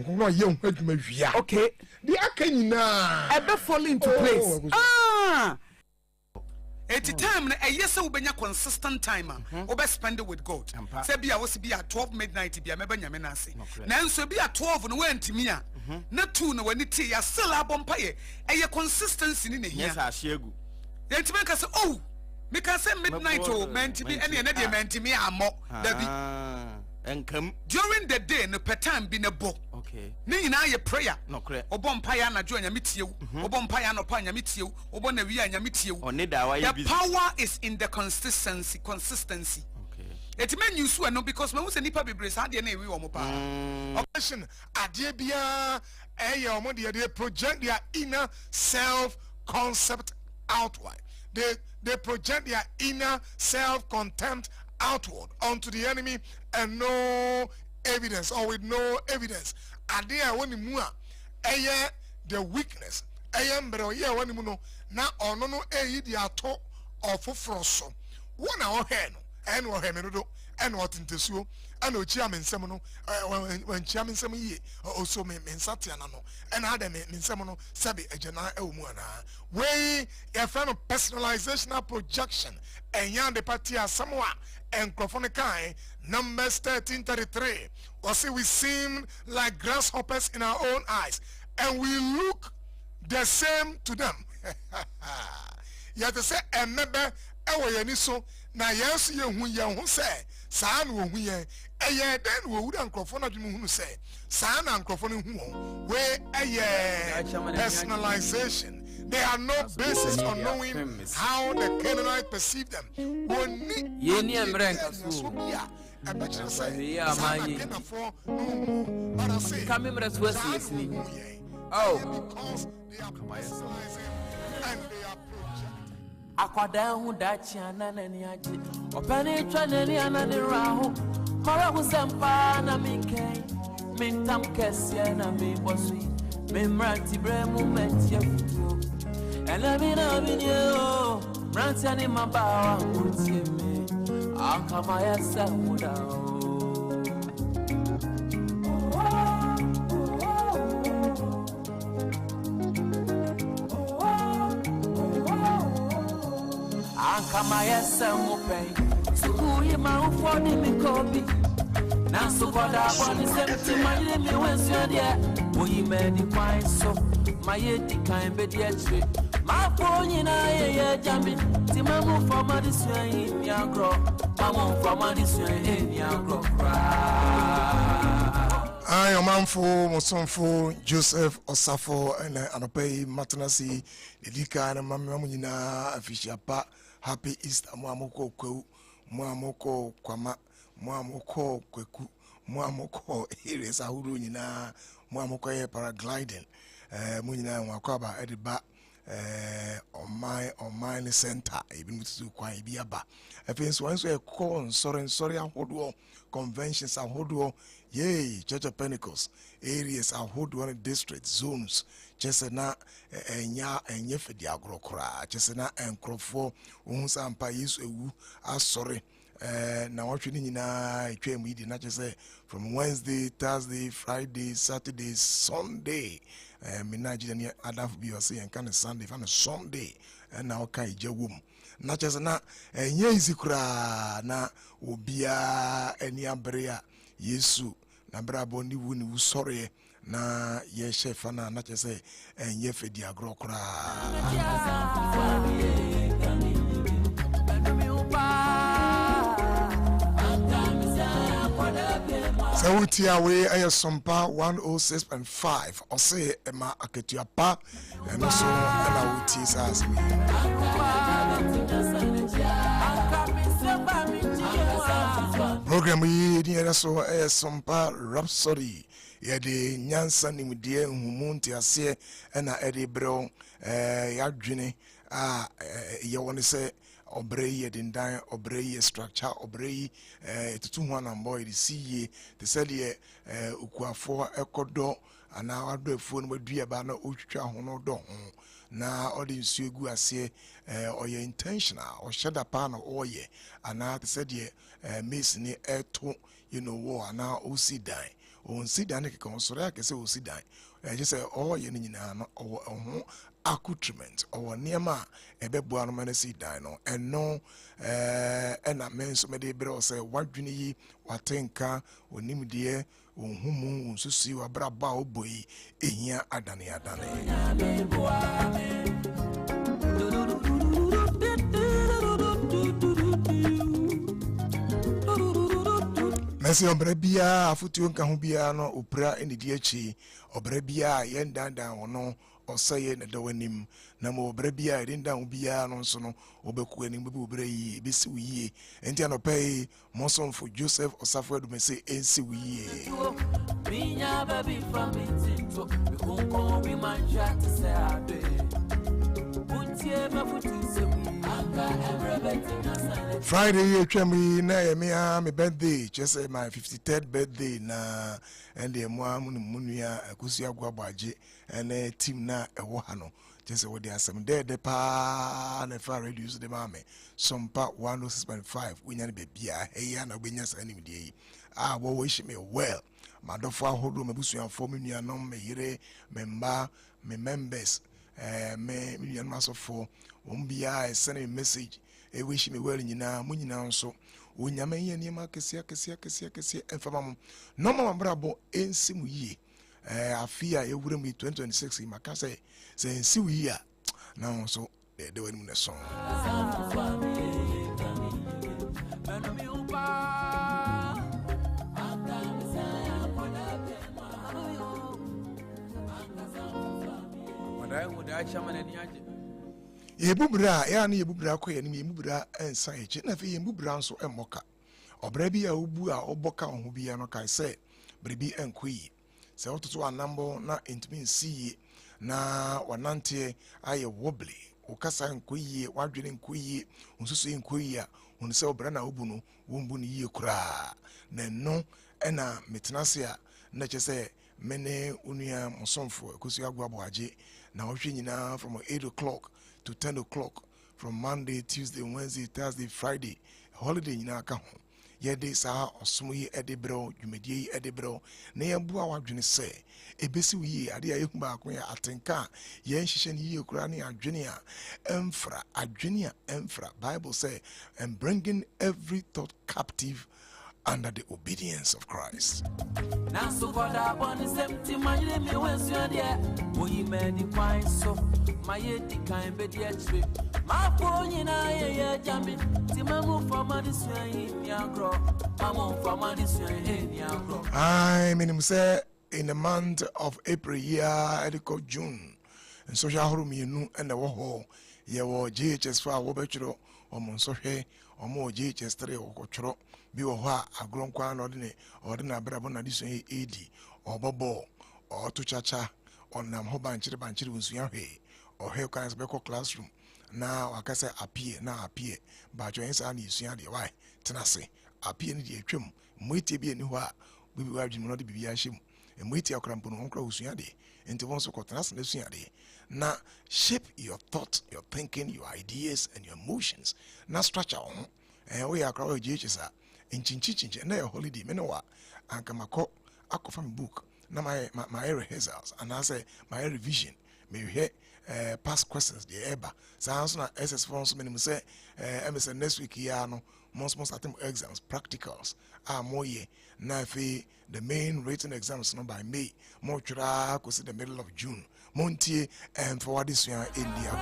no ye hu adwuma wia okay the aka nyina ebe fall into place At the time, a yes, we be consistent time. We spend it with God. Say be a was be at 12 midnight. Be a meba nyamenase. Now so be at 12 no went to me. Not 2 no when it ya still a bompaye. A consistency in the here. Yes, I share. Then to make us say, oh, make us say midnight oh meant to be any another meant to me. I'm more. And come during the day no per time be a book. Okay. Ni na ye prayer. No correct. Obompaya na jo nyamiti you. Obompaya no pa nyamiti you. Obona wi nyamiti you. The power is in the consistency. Okay. It mean you so no because when we say nipa bebre sa de na ewi wo mo pa. Operation ade bia omo de project their inner self concept outward. They project their inner self contempt outward onto the enemy and no evidence or with no evidence. Adia when the mua the weakness mbero ye when no na ono no the ato of froso one our hen and or hemendo and what intesuo and ochia mensem no when chia mensem ye also me mensatiana no and other mensem no sabi ejana ewmu ana we your friend of personalizational projection and yan the party as someone and Crofonikai, Numbers 13:33. Or say we seem like grasshoppers in our own eyes, and we look the same to them. You have to say, and maybe so now yes, you who say, San who ye, then we wouldn't Crofona who say, San and Crofoni who, where a personalization. They are no basis on knowing how the Canaanite perceive them. And let me know in you, Rantan in my bow, won't see me. I'll come myself down. I'll come myself pain. So who you my for the copy? Now so what I want is empty my limit when you're there. We made the wine so my head kind of tree. My phone in a jamming, Timamu from a dissuade in your crop, Mamu from a dissuade in your crop. I am Manfo, Mosonfo, Joseph Osafo, and Anope Matanasi, Edika, and Mamamina, Afishapa, Happy Easter, Muamoko, Muamoko, Kwama, Muamoko, Kweku, Muamoko, Iris, Ahurunina, Muamoko, paragliding, Munina, Wakaba, Ediba. On my center, even with you quite be aba. If it's once we call sorry, ahodo conventions, ahodo, yay, Church of Pentecost areas, ahodo district zones, just na enya fedi agrokra, just na enkrofo, unsa ampa yesu ewu, sorry. Now what you need na not just say from Wednesday, Thursday, Friday, Saturday, Sunday. Nigeria Adaf be saying kind of Sunday, kind of Sunday, and now kai jawum. Not just na yezikra na ubia any abrea Yesu na brabo ni wuni sorry na ye chef na not just say and ye fedi agrokra. So we away I Sompa 106.5 or say Emma Aketua Pa and also allow teasers me. Program we near so a Sompa Rhapsody. Yede nyansa ni mudie humunti ase na ede bro yadwene ye woni se obrey dindan obrey structure obrey tutu ho na boy the see the said ye ukuafo ekodo ana wado efuo no madua ba na otwitwa ho no do ho na odi nsu egu ase oye intentional o sheda pa na oye ana the said ye miss ni eto you know wo ana osi dan on sit down ke kon soro akese o sit down e je say all ye nyina no ho accoutrement or niema ebeboa no man sit down no eno na men so me de bre say wadwene yi watenka onimdie onhumu unsusi wabraba oboyi ehia adane Messi obrebia afutuo nka ho bia no opra enidi achi obrebia yendanda wono osaye na dawanim na mo obrebia yenda ho bia no nso no obeku anim be obreyi besi wiye enti anopei monsomfo Joseph Osafo Adumese ensi wiye minya baby from it to we kon we man chat say ade buntie mafutu se Friday etwami na yemia my birthday just my 53rd birthday na and the munua Akosua Nhira and team na ewo ha no just what they are some there the pa na fa reduce the mame Sompa 106.5 we nya bebia eya na obenya sa anim die wo wish me well madofo ahodo mabusuanfo menua no me yire memba me members me million masofo ombia send a message e wish me well nyina munyina nso onyama ye niam kese enfama mo no mama brabo ensimu yi afia ewure mu 2026 maka say ensimu yi a na nso de wani mu na song Yebubra ya na yebubra ko yani yebubra ensan eche na fe yebubra nso emmoka obra bi a obu a oboka ho bi ya no kai se brebi enkoyi se ototo anambo na intimi nsiye na wanante aye wobbly okasa enkoyi wadwene enkoyi unsusu enkoyi a hun se obra na obu no wombu ni yie kura na no ena metenase a na che se mene unua mosomfo Akosua Nhira na ohwe nyina from 8 o'clock to 10 o'clock from Monday, Tuesday, Wednesday, Thursday, Friday. Holiday nyina ka ho. Ye dey sa osom yi edebro, dwumedie yi edebro. Na ye bua wadwene se ebesi wi ade a yehu ba ko ya atenka ye nhihye ne yi ekura ne adwene a emfra adwene a emfra. Bible say and bringing every thought captive under the obedience of Christ. I mean, say in the month of April, year June, and social home and the war, ye were JHS for our bachelor or Monsohe or more JHS3 or Cochro. Be or a grown quan ordinary brabon addition AD or bobo or to chacha or nam hoban chiribanchiri unsuyahe or hell kinds of classroom. Now I can say appear but your answer is the why tenase appear in the trim, mighty be anywhere we will have not be ashim and mighty a crampon on crossyade into one so called transnessiade. Now shape your thoughts, your thinking, your ideas, and your emotions. Now structure on and we are crowd JHS. In Chinchin, and a holiday, Menoa, and Kamako, Akofam book, now my rehearsals, and I say my revision. May you hear past questions, the Eba. Sounds not SS Forms, many say, MSN next week, Yano, most attempt exams, practicals, more ye, Nafi, the main written exams, not by May, more Chura, was in the middle of June, Montier, and for this year, India.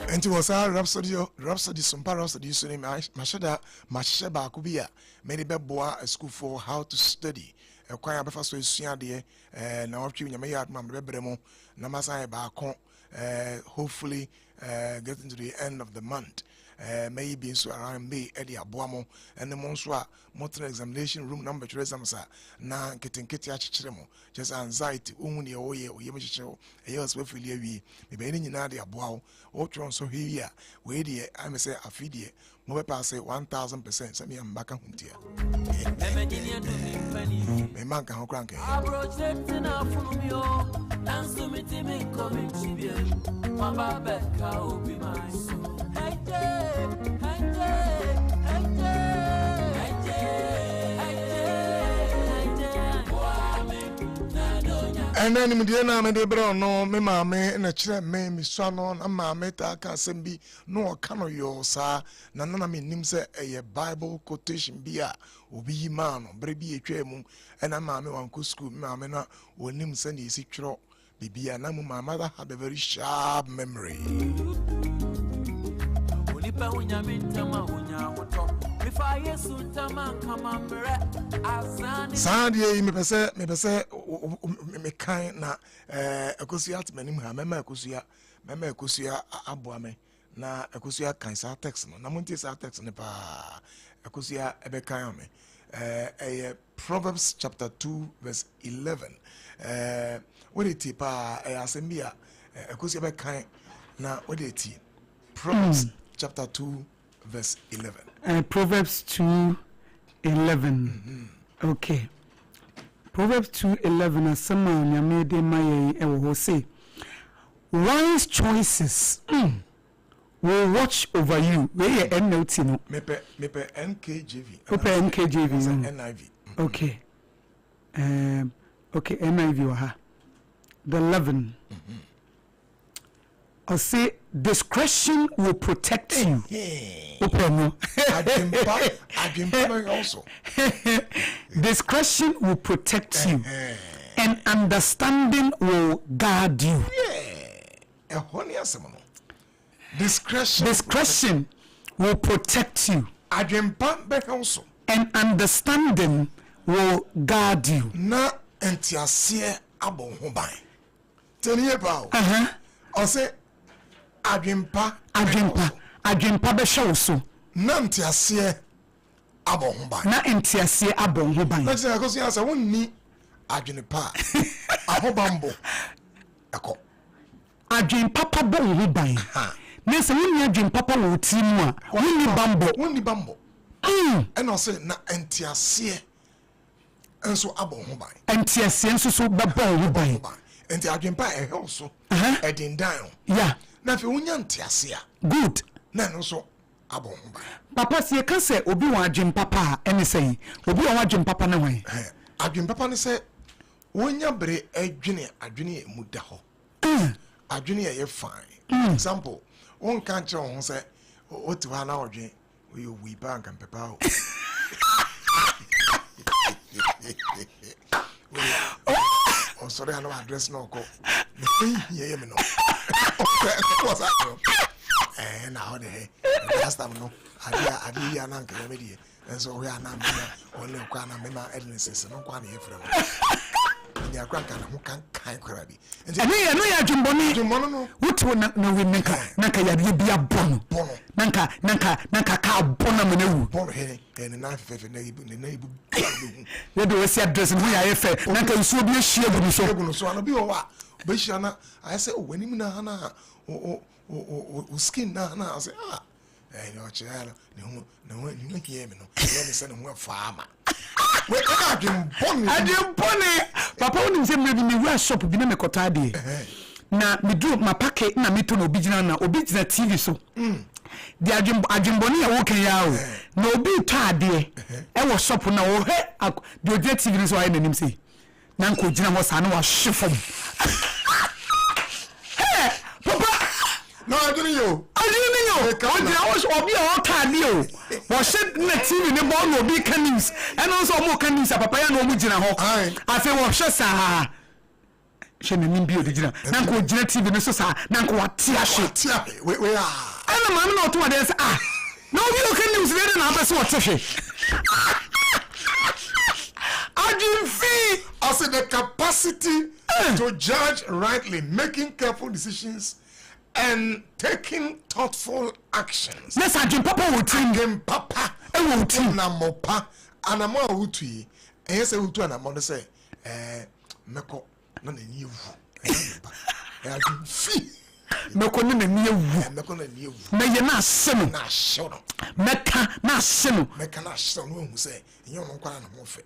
And it was our Rhapsody, Sompa Rhapsody, so name Mashada, Mashaba Kubia, many beboa a school for how to study. A choir before so is there, now of you, Yamayat, Mam Rebremo, Namasa Bakon, hopefully getting to the end of the month. Maybe so around May, Eddie Abuamo, and the Monswa, motor examination room number Tresamsa, now getting Kitty Achiremo, just anxiety, only or Yamisho, a year's with Levi, maybe any Nadi Abuao, or Tron so here, where dear, I may say a fidie, more pass 1,000%, some young back on here. Me man can crank it. And then me dear na me de bro no me mama na kire me so no na mama ta ka sembi no ka no yo sa na me nim se Bible quotation bi a obi man no bre bi etwa mu na mama wan ko school mama na wonim se na isi twro bibia na mu mama that have a very sharp memory. Sandy me pese me kind na Akosua atmanim ha mema Akosua aboa me na Akosua kan sa text no na monti sa text ne pa Akosua ebe kan me Proverbs chapter 2 verse 11 what it pa asembia Akosua ebe kan na what it Proverbs chapter 2 verse 11 Proverbs 2:11 okay Proverbs 2:11 asama nyame de maye ewo say wise choices will watch over you we NLT no mepe NKJV mepe NKJV NIV okay okay NIV wa ha the 11 I say discretion will protect you. Also. Discretion will protect you, and understanding will guard you. Discretion will protect you, and understanding will guard you. Na entiasie abonhoban. Tell about. I say. Adwempa be show so na ntiase abonhoban na say Akosua say wonni adwempa ahobambo eko adwempa pa bonhoban na say wonni adwempa pa wo timu a wonni bambo and I say na ntiase enso abonhoban ntiase enso so be bonhoban enti adwempa so edin down yeah na fe wonya ntiase good na no so abonhoban papa sie ka se obi wa adwempa pa ene say obi wa adwempa pa na hwan adwempa pa ne se wonya bere adwene emu da ho adwene ye fine example won kan kire ho se otu ha na odwen we wi bank and pepa ho oh sorry I no address no go yeah me no what's that now the last time no adi ya na nke me die enso we ana me only kwa na me na illnesses no kwa na ye frem ya kwa kan ho kan kwara bi ene ya djumboni no wutu na we nanka ya bia bono nanka ka bono me na wu bono he na fefe na ibu we do we see address no ya ye fe nanka isu bi ehia gu so ana bi o wa be hia na I say o wani mu na na o skin na I say no child no hear me no let me say no farmer we adwempone papa woni se me bi me wa shop bi na me kota de na me do ma packet na me to no original na original TV so di adwemboni ya wo kan ya o na obi to ade e wo shop na wo he di original TV so ayi nanim say na nko gina ho sa na wa shifom no I didn't you was obi o tani o wo shed na TV ni bo no obi kan news and also mo kan news papa ya no mu gina ho afi wo hwe sa she na nim bi odigina na nko gina TV ni so sa na nko watia hwe we ana ma na oto ade say na obi o kan news le na abese wo tehwe adwemfi also the capacity to judge rightly, making careful decisions and taking thoughtful actions. Yes, I can papa with him. Papa, I will team na mopa. And I'm more with you. And yes, I will do an amount to say, Meko, not a new. I can feel. meko ne na wu meko na nie wu na ye na ase no na hye no meka na ase no meka na hye no hu sɛ enye no nkwa na ho fɛ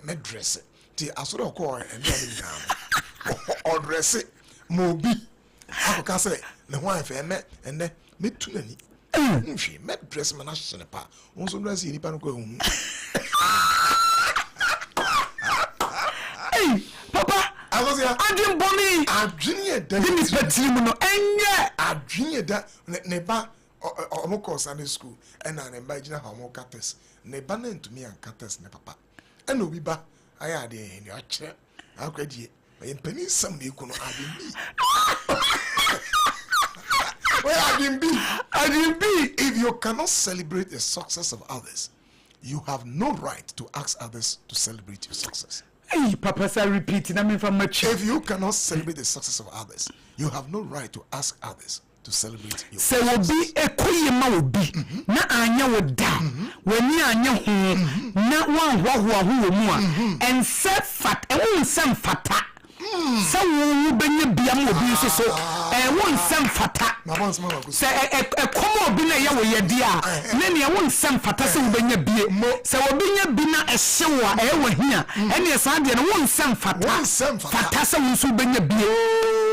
me dress ti asoro ko ene ani nyam o dress mo bi akoka sɛ ne ho afɛ me ene metu nani nhwe me dress me na hye ne pa wonso dress yi nipa no ko hu papa adwin boni adwin da ni patiri mu no enye adwin da ne ba omo ko Sunday school ena ne ba gina ha omo kates ne ba na ntumi an kates ne papa ena obi ba aya de ni akye akwadie yen pani sam ne ku no adwin bi where adwin bi if you cannot celebrate the success of others you have no right to ask others to celebrate your success. Hey, Papa, say repeat. If you cannot celebrate the success of others, you have no right to ask others to celebrate your success. Say will be a kuyima will be na anya would down when you anya who na one who and set fat and won't send fata. So we be biam will be so and won't send fata. Say a como bina ya we dia. Nene I won't send fata so be be. So we be bina a sewa e here. And yes I won't send fata. Fata so we be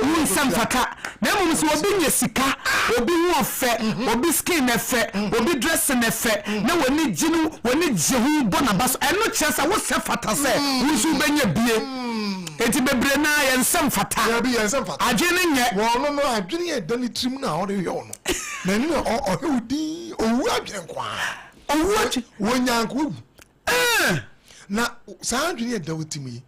won't send fata. Now we so be sika obi wo fe obi skin na fe obi dress na fe na woni ginu woni jehu bonabas eno chesa wo se fata se we so be bie. Eti bebre na yensem fata ya bi yensem fata agene nye wo no adwene ye dani trim na o de hwe ono na ni o hewdi owu adwen kwa owu achi wonyanko na sa adwene ye da wotimi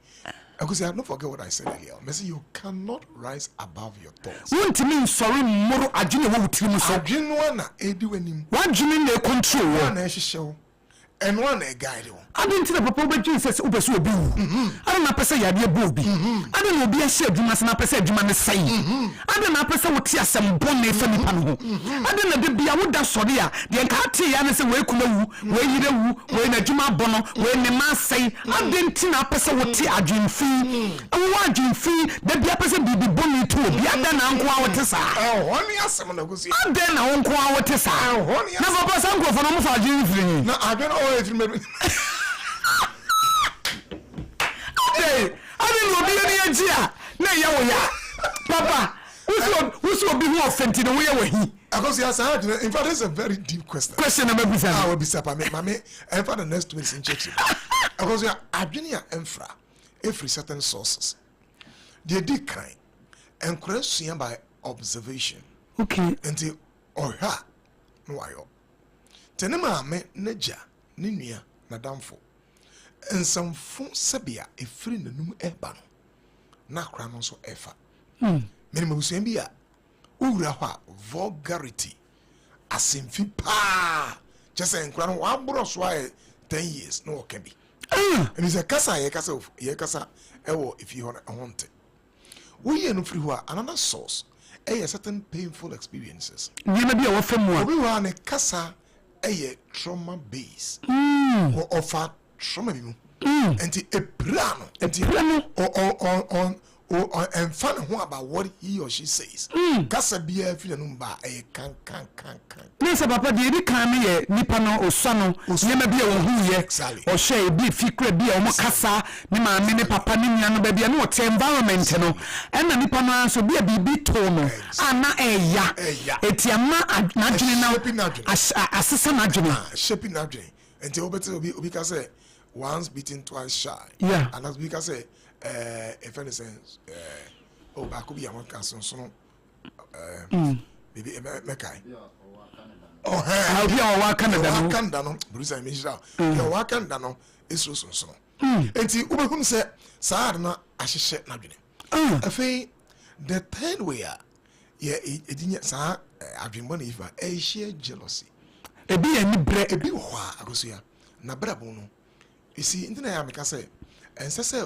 Akosua, don't forget what I said earlier. Messi, you cannot rise above your thoughts. Wontimi sorry moro agene wo wutiri so adwene na edi wanim wagene na control wo na ehyehyɛ and one a guide wo I didn't tell the papa be Jesus obeso obi wu I don't na pese yade bo obi I don't no obi ahye adwuma se na pese adwuma ne sai I don't na pese wote asem bon na efa nipa no ho I don't na de bia wo da sori a de nka te ya ne se we kuna wu we yire wu we na adwuma bono we ne ma sai I didn't na pese wote adwumfi wo adwumfi de bia pese bibi boni to obi ada na nko a wote sa honi asem na gosi ada na nko a wote sa honi na papa san ko fo no mo fa adwumfi na adwene o efiri me I didn't know the idea. Na ya wo ya. Papa, who's obi who offended the way we. Akosua, in fact, it's a very deep question. Question number bisa. I will be sapa me, and for the next 2 minutes in church. Akosua, adwene emfra, every certain sources. They did kind and question by observation. Okay. Until oha no ayo. Tenema me neja, ni nua na damfo. Nsamfo sabia efiri nanum eba no na kra no so efa menima busuan bi a owura ho a vulgarity asemfi pa just enkra no wabro so a 10 years no oka bi and is a kasa ye kasa ewo if you want we no free ho another source certain painful experiences nyina bi a wo fam obi wa ne kasa trauma base or offer trauma bi mu enti ebrano enti on and fan who about what he or she says kasa bia fi no mba kan nesa papa de bi kan me ye nipa no osano nyema bia wo hu ye o share bi fikra bia o mo kasa ne ma me ne papa ne nua no ba bia no o te environment no na nipa no so bia bibi to no ana eya etiama na dwene na asesa na dwene shaping na dwene enti obete obi ka say once beaten twice shy and as we can say if any sense oh back be among cancer so baby mekai oh how be our Canada no bruisa me jira your Canada no is so enti ubehun say saad na ahyehye na dwene afei the third way yeah edinya sa adwembo na ifa share jealousy ebi ani bre ebi ho a Akosua na brabo no you see intina ya meka say and say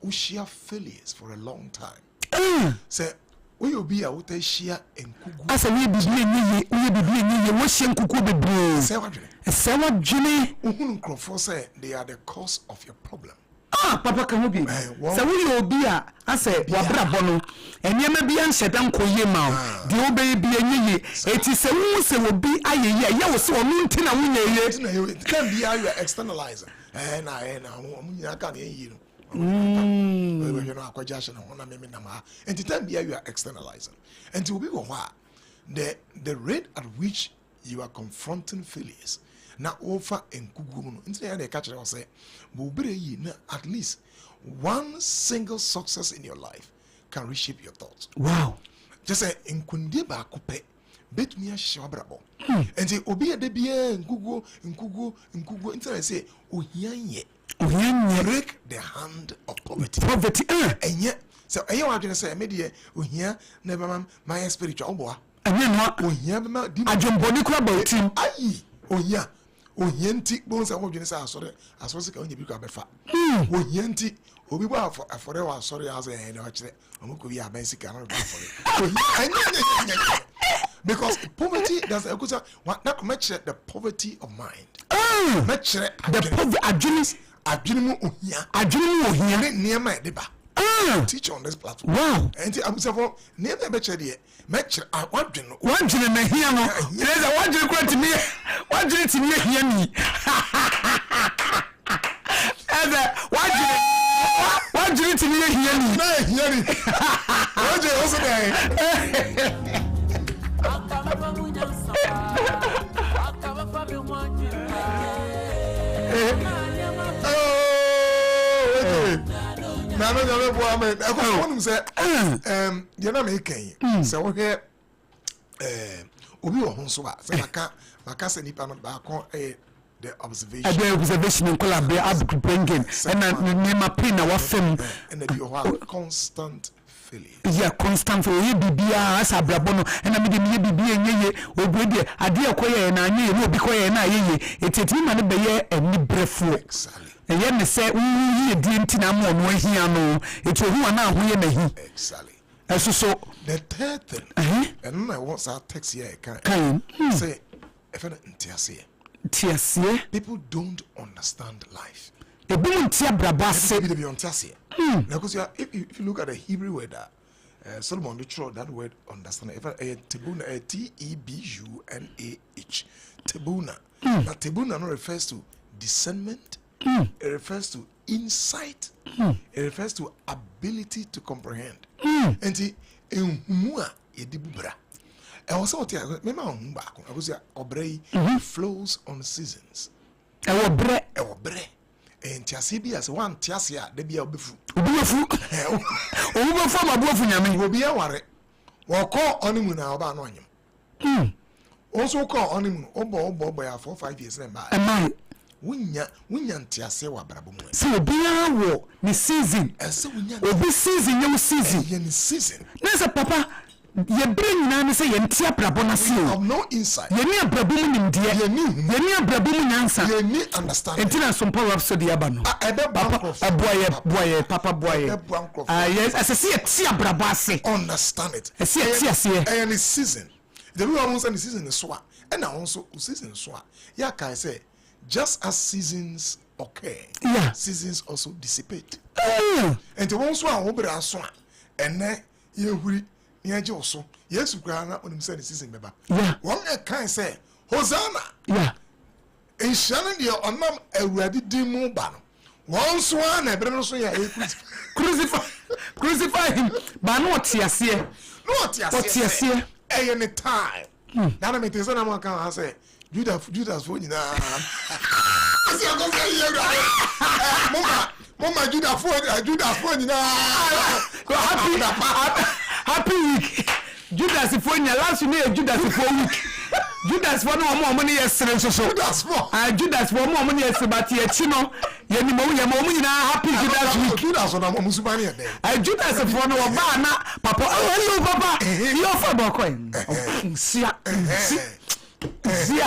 ushia failures for a long time say we obi a wuta shia enkugu asa we bibli ni ye wo hye enkugu bebre say what dwene uhun crofo say they are the cause of your problem papa ka ho bi se wo obi a ase wabrabɔ no enema bi anhyɛ dan koye ma o de obey bi anyeye eti se wo se obi ayeye ya wo se ono nti na wo nyeye can be how you externalizer na omunya ka na yi no we no akwaja na ho na me na ma enti time be you are externalizing enti obi go ho the rate at which you are confronting failures na over enkugu no enti na dey catch them say bo bere yi na at least one single success in your life can reshape your thoughts. Wow. Just say enkunde ba kope betumi ahye wabrabo enti obi ade bia enkugu enti na say ohianye break the hand of poverty enye so enye wa dwene say me de ohia na be my spiritual oboa enye no ohia be ma adwomboni kura ba otim ayi ohia nti bon say wo dwene say asore ka onye bi ka befa ohia nti obi bo afore wa asore ya say enye na kire omko bi aban sika na afore ohia because poverty does not match the poverty of mind match the poverty adwinimu ohia ne niema edeba teach on this platform. Wow. And I'm saying for never better there. Match wadwene na hia no leza wadwene kwa timi wadwene timi hia ni eza wadwene timi hia ni na hia ni wadwene also dey na no no bo am e ko wonu say ye na me kan say wo hwe obi wo ho so a say maka say nipa no ba kon the observation in collab ab bringing and me ma pin na wa fem and the your constant failure yeah constant failure bibia as abrabo no and me de me bibia nyeye obi de ade ekoye na anyeye no obi koye na ayeye eteti ma ne beye eni brefo exactly eye ne se yi di ntina mo no ahia no etu ohu ana ahoye na hi exactly so the third thing and I want our text here can say if ntiase people don't understand life ebum ntia brabase be on tiase because if you look at the Hebrew word Solomon the throw that word understand if tebuna tebunah tebuna now tebuna no refers to discernment it refers to insight it refers to ability to comprehend enti enhumu a edibubra e wo se o tia me ma hu ba ko because obrei flows on seasons e wo bre enti ase bi as one tiase a da bia obefu ma bofu nyame obi ya ware wo ko onimu na oba no anyem also ko onimu obo ya 4-5 years na ba wunya ntiase wa brabo mu se obi awo ni season obi season you season ye ni season na papa ye bring na ne se ye ntia brabo na se of no insight ye ni brabo mu nimdie ye ni brabo mu nyansa ye ni understanding entina Sompa Rhapsody aba no boye papa boye yes asese ye tia brabo ase understand it any season the way one say season is so and also season so ya kai say just as seasons occur seasons also dissipate and the ones who are over aso and then you huri ni aje oso yesu kra na onim say the season beba one can say hosanna in shannon the onam awurade dimu ba no one so na ebre no so ya crucify him ba no otiase any time that me say na mo kan say Judas for nyina asi akoso yega mama Judas for nyina happy week Judas for nyina last week Judas for week Judas for no mo ne yesere so Judas for mo ne yesere but ye chi no ye ni mo nyina happy Judas week Judas na mo suba ne ye Judas for no ba na papa hello papa you for boy sia Zia,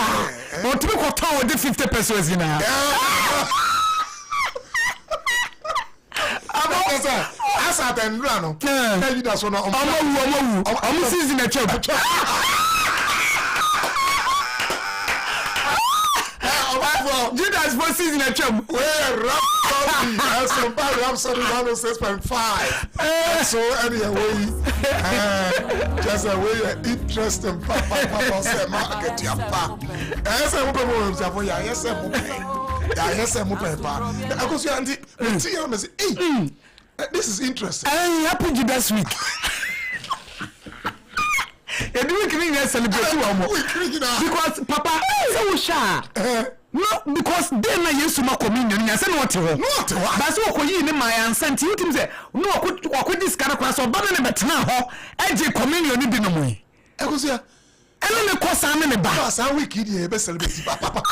what we got tower the 50 pesos in here. As at and run, tell you that's one I'm season a chop. Judas for season a chop. Where Sompa Rhapsody 106.5. So anyway, just a way interesting. Papa say market your pa. Yes, I'm going to for ya. Yes, I'm okay. Yes, I'm okay. Akosua Nhira, this is interesting. Happy this week. You do we celebrate one more because Papa so shy. No, because then na Yesu ma communion ya say no te ho. But so ko yi ni my answer you tim say no ko dis kana kwa so ba na betena ho eje communion ni bi no mo. Akosua eno me ko sa me ba. Pass a week e be celebrate papa.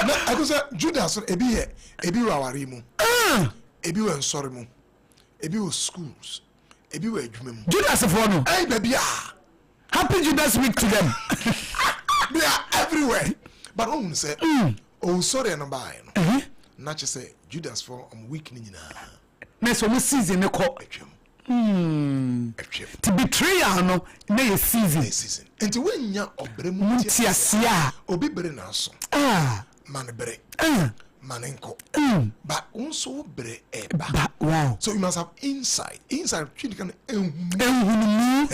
Na Akosua Judas ebi wa ware mu. Ebi wa nsori mu. Ebi wa schools. Ebi wa adwuma mu. Judas for no. Hey baby happy Judas week to them. They are everywhere. But on say, oh sorry no buy no. Na che say Judas for week ni nyina. Na so mo season ne ko. To betray no na ye season. Enti wenya obre mu tiasia. Obi bere na so. Man bere. Man enko. But also bere eba. Wow. So you must have insight. Insight you can ehunu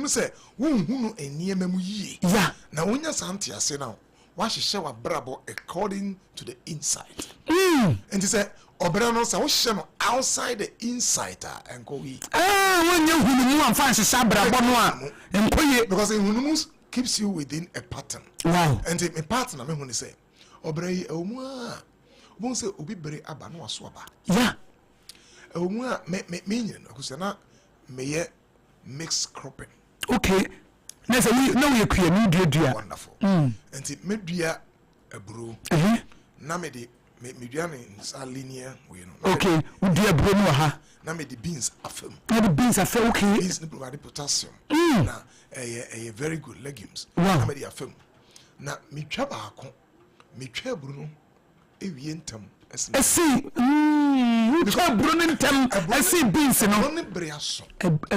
say wonhunu eniema mu yi. Yeah. Na wonya santi ase na wa hihye wa brabo according to the insight. And you say obere no say wo hihye no outside the insight enko yi. Wonya hunu mu amfa hihye brabo no a enkoye because ehunu keeps you within a pattern. Wow. And the pattern me hunu say obere yi omu a bon say obi bere aba no aso aba. Yeah. Omu a me nyen akusa na meye mixed cropping. Okay. Na say we kua ni dua. Wonderful. Enti medua aburo. Na me de medua ne sa linear we no. Okay. We dua aburo no ha. Na me de beans afem. Na the beans afem okay. Beans ne provide potassium. Na very good legumes. Wow. Na me de afem. Na metwa baako. Metwa aburo no ewie ntam. Esi twa brun ntem esi beans no Brun braso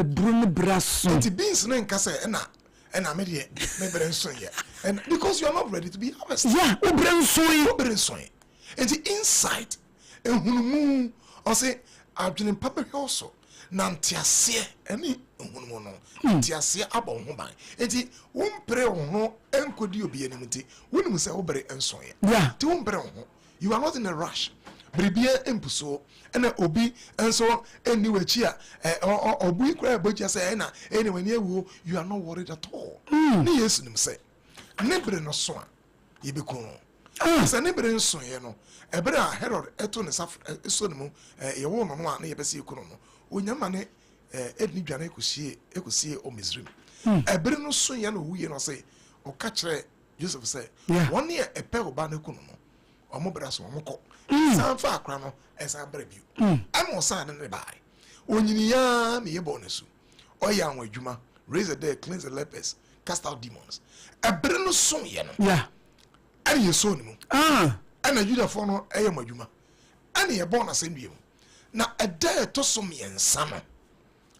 brun braso the beans no nkasa na me de me brenso ye and because you are not ready to be harvested. Yeah, obrenso ye and the inside ehunmu o say adwene papa hwoso na ntiase ene ehunmu no ntiase abon ho ban enti wompre wo ho enkodi obi anim nti wonim se wobre enso ye. Yeah, ti wompre wo ho. You are not in a rush. Bribia empuso ena obi enso eni wachi a obu kura boja say na anyway na ewu you are not worried at all. Ni Yesu nim say nebre no so a ye be kun. Say nebre nso ye no ebre a Herod eto ne saf eso ne mu ye wo no no a na ye be se kun no onyama ne edni dwane ekosie o Misrim. Ebre no so ye no wuye no say o ka kire Joseph say one ye epe oba ne kun no omo braso omo ko sanfa akra no esa brebiu amo san ne bai onyini ya me ye bonesu oya anwa adwuma raise the dead, cleanse the lepers, cast out demons ebre no so ye no yeah ani ye so ne mu ana juda fo no eye madwuma ani ye bon asendue mu na eda to so me ensa no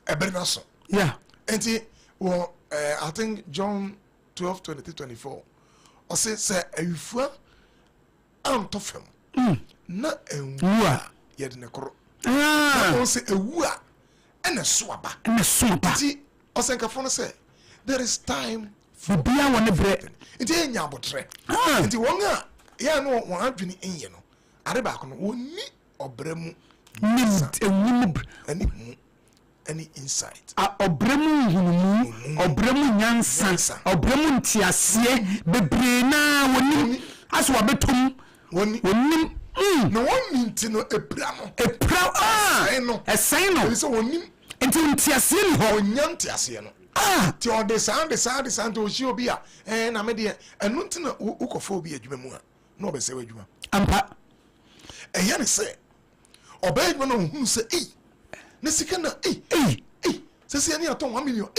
ebre no so yeah enti wo I think John 12:23-24 o say awifua antofem na enwa yede ne koro na say ewu a ene so aba ti osenkafo no say there is time for bia won bre nti enya abotre nti won a ya no won adwene enye no are ba ko no woni obremu any insight obremu hunumu obremu nyansa obremu ntiasie bebre na woni aso wabetom woni no woni nti no epra no esen no so woni nti ntiasie ni ho nyantiasie no ti o de sound to shi obi a na me de enu nti na ukofo obi adwuma mu a na obese wadwuma ampa eya ne se oba adwuma no hu se na sika na se ani aton 1 million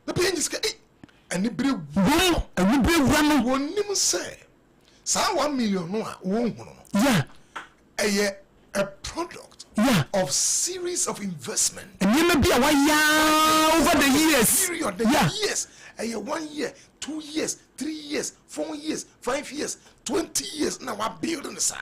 na pay sika ani bre no wonim se sa 1 million no a wo hu no yeah a product of series of investment and you may be over the years period years 1 year 2 years 3 years 4 years 5 years 20 years na wa building sa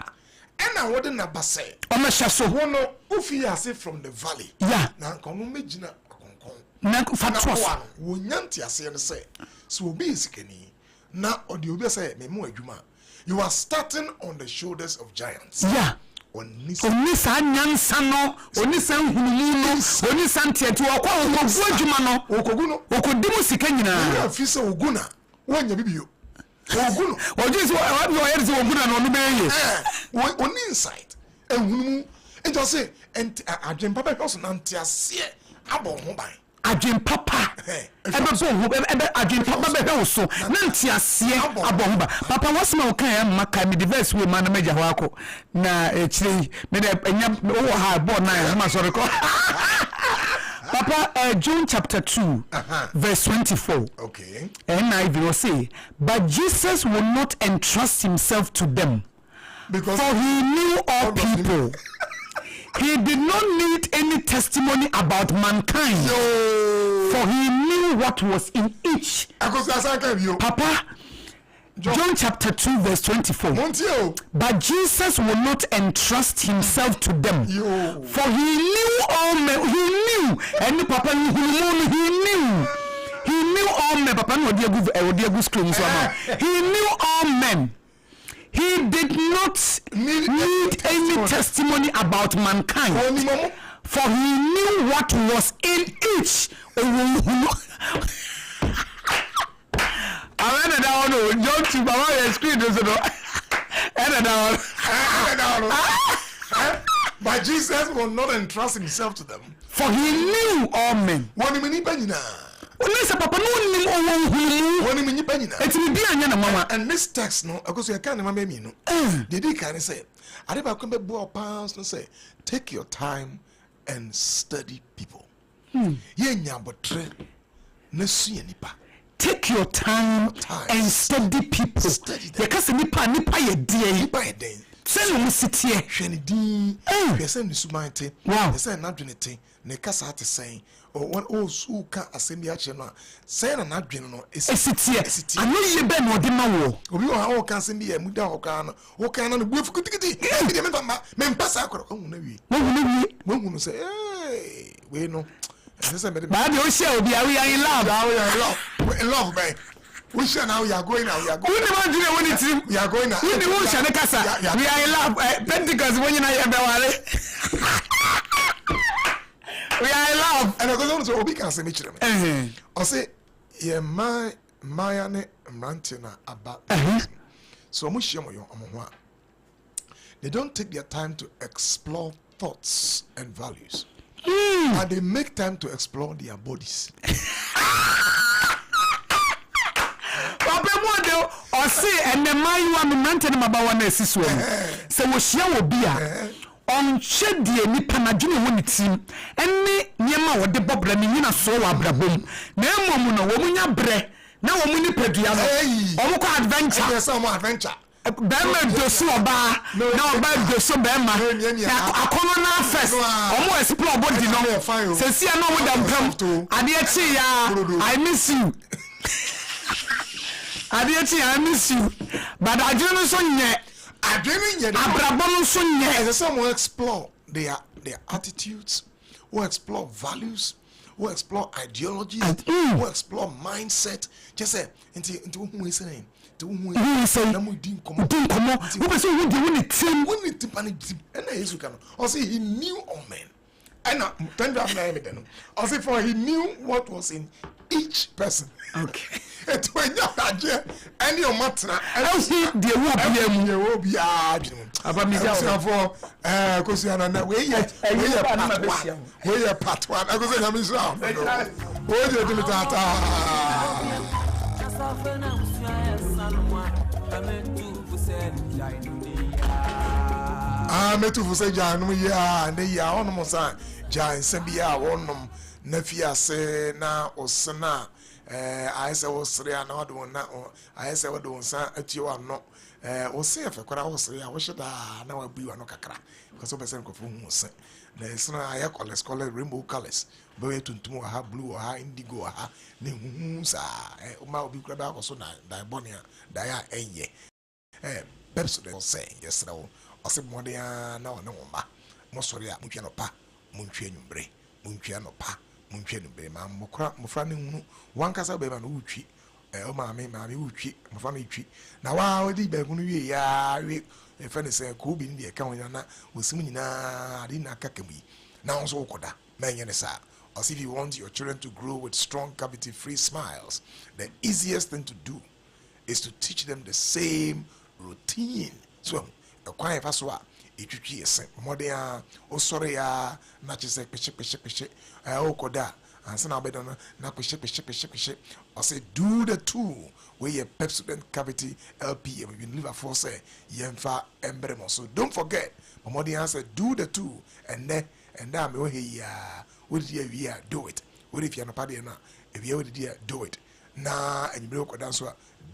and na what na base Omeshaso wono ufi ase from the valley yeah na kono mejina konkon na fatwas wo nyanti ase ne say so obi sikani na odi obi say me mu adwuma you are starting on the shoulders of giants yeah onisa nyansa no onisa nhunu no onisa ntiatu okwa okogu adwuma no okogu no okodimu sika nyina ya fi se oguna wonya bibio ogunu ojisi wa yerzi oguna no beye oni insight ehunu njo say adwen papa person nantiase abon ho ban adwen papa ebe so ho ebe adwen papa be he so nantiase abon ho ba papa wasma o kan maka me diverse we man meja ho akọ na ekire me de enya wo ha bo na ma sorry ko Papa, John chapter 2, verse 24. Okay. NIV will say, but Jesus will not entrust himself to them, because for he knew all people. He did not need any testimony about mankind, for he knew what was in each. Papa, John chapter 2 verse 24. But Jesus will not entrust himself to them, for he knew all men. He knew, and Papa he knew all men. Papa no dia good screen so now. He knew all men. He did not need any testimony about mankind, for he knew what was in each. I went down, John to my screen, but Jesus will not entrust himself to them, for he knew all men. And this text, no, because you can't remember me, no. Did he kind of say, I never come back, boy, pounds, no say, take your time and study people. Take your time and study people. Because nipa ye die. Say no sit here. Hwene din. Pese ni sumante. Wow. Say na dwene ten. Ne kasa ate sen. O one o su ka asem ya che no. Say na dwene no sit here. Ano ye be no de ma wo. Obi o ka asem bi ya muda o ka no. O ka na no buafu kitikiti. Bi de me mpasa akoro. O na wi. Wo hunu say eh we no. But you share we are in love. In love, man. We share now. We are going now. We are going. We are going now. We are in love. Pentecost when you know we are in love. And I go on to Obi can say me children. I say, yeah, my ne mantina about. So much shame on you. They don't take their time to explore thoughts and values. And they make time to explore their bodies. Or say, and the man you are maintained about one is so we shall be on shed the Nipanajuni unity, and me, Yama, what the Bob Ramina so abrabum. No woman, woman, bre, no woman, Pedriano, or adventure, some adventure. Bema dosu oba na oba dosu bema akono na first omo explore body no sesi na wo da mpam ade echi ya I miss you ade echi I miss you but adwene so nye abrabon so nye as someone explore their attitudes, who explore values, who explore ideologies, who explore mindset. Just say into who is saying he say he knew all men. And for he knew what was in each person. Okay. And when you are any of matter, I see the will be about me for Kosiana. We are part one. I was saying, I'm sound. Where you do metu fu se janu ya ne ya onum san jan se bia wonum na fiase na osna ayese osre na odo na ayese odo san atio ano ose efekora osre a wo sheda na wa biwa no kakra because person ko fu hu se na esna aye color rainbow colors be tuntum ha blue ha indigo ha ne hu sa o ma obi kura ba ko so na dibonia da ya enye Pepsodent say yes no ɔse mmɔden na ɔne wo ma mosɔre a montwa no pa montwa nwumbre montwa no pa montwa nwumbre ma mmɔfra no hunu wankasa bɛma no wotwi o maame wotwi mmɔfra no twi na waa ɔde baagu no wie ya wie ɛfɛ ne sɛ kɔɔ bi ne deɛ ɛka ho na wɔsim nyinaa ade na akaka mu yi na wo nso wokɔda mɛnyɛ ne saa. As if you want your children to grow with strong cavity-free smiles, the easiest thing to do is to teach them the same routine. So, the quiet paswa, it is modern, oh sorry, not just a pish, oh koda, and son of bedon, not pish, or say, do the two where your Pepsodent cavity LP and we live a force, yemfa embremo. So, don't forget, modern said, do the two, and then we here. What did you do it? What if you're not party now? If you did do it. Nah, and you broke dance,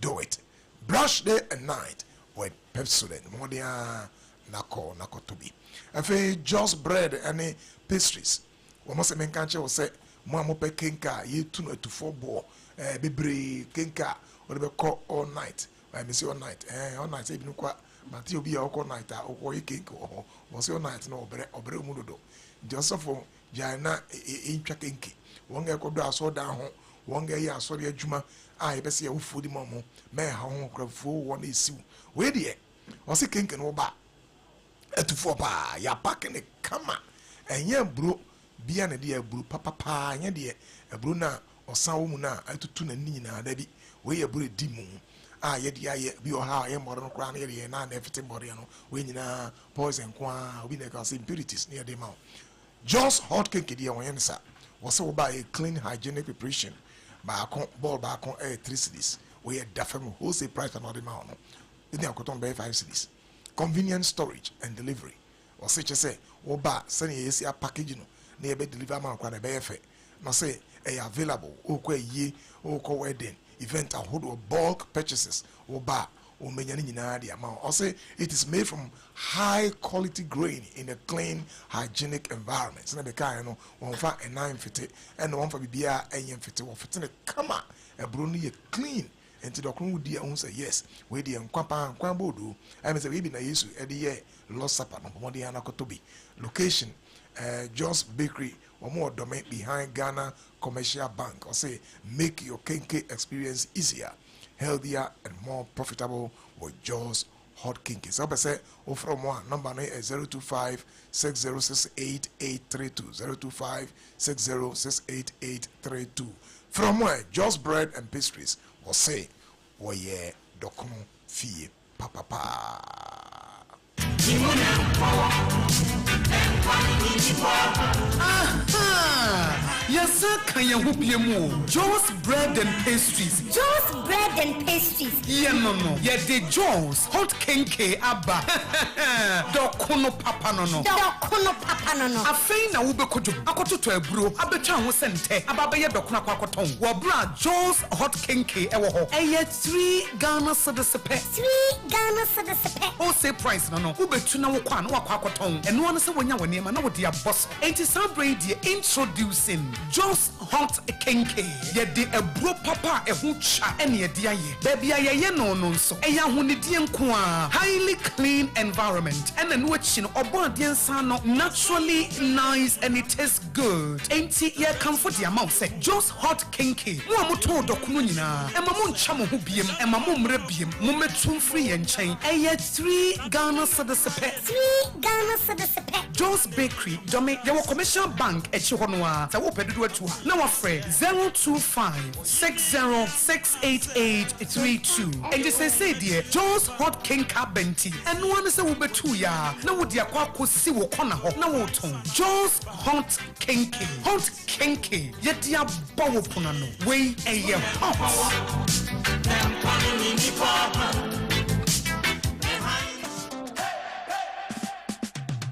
do it. Brush day and night with Pepsodent. Modia nako to be. I feel just bread and pastries. We must make cancer or say, Mamma Pekinka, you 2 to 4 ball, Bibri, Kinka, whatever call all night. I miss all night, all night, even quite. But you'll be all night, or you can't go, was your night, no, or Bremudo. Just for Jana in Chakinki. One guy could do so down home, one guy, ya sorry, a Juma, I best see a food momo, may home crab full one is soon. Where dear? Was a kink and oba? To 4 pa, ya packing a kama, and ya bro, be an idea, brew papa, ya dear, a bruna or saumuna, I to tune a nina, Debbie, where you brew dimu. Yet be your high modern crown area and everything bodiano, when you poison qua, winners impurities near the mouth. Just hot cake idea was so by a clean hygienic preparation by a ball back on 3 cities, where the firm wholesale price for another amount. Then I could on by 5 cities. Convenient storage and delivery. Or such as say, or bar, sending a packaging near bed deliver man a bear. Now say, available, or ye, or wedding, event a hold of bulk purchases, or bar. Or the amount. Or say it is made from high quality grain in a clean, hygienic environment. So the car, one for a 950 and one for BBR and 50 or 15 come on, a bruni clean. And to the crew, dear, say yes, we dear Quampa, Quambodu. I mean, we been a use at the year, Lost Supper, Modiana Kotobi. Location, John's Bakery, or more domain behind Ghana Commercial Bank. Or say, make your kenke experience easier, healthier and more profitable with Jaws Hot Kinky. So I say, from one number 025 6068 025 From where Jaws Bread and Pastries will say, oh yeah, document fee, papa. Yes, sir, can you hope you more? Joe's bread and pastries. Joe's bread and pastries. Yeah, no. Yeah, the Joe's hot kenke abba. Dokuno papa no. Dokuno papa no. Afei na ube kojo. Akoto to ebro. Abecha ho sente. Ababa ye dokuna kwa koton. Wabra Joe's hot kenke ewo ho. Eye 3 Ghana cedis pe. 3 Ghana cedis pe. O say price no. Ube tu na wo kwa no kwa koton. Eno one se wonya wone ma na wo dia boss. Enti celebrate the introducing Joe's hot kenke. Ye de ebro papa ehu cha ene ye dia ye. Baby ye no nso. Eya ho ne die nko a. Highly clean environment. And then which no obo de nsa no naturally nice and it tastes good. Enti ye comfort the amount say Joe's hot kenke. Mo amoto dokuno nyina. Ema mo ncha mo ho biem, ema mo mre biem. Mo metum free ye nchen. Eye 3 Ghana cedis pe. 3 Ghana cedis pe. Joe's Bakery, Dome, your commercial bank at Chihuahua, the open to it. Now, a friend 025 606832. And you say, dear, Joe's hot kenka benti. And one is a ube two ya. Now, would your quack see what corner hop? Now, Joe's hot kenke. Hot kenke. Yet, ya bow punano. Way a year hot.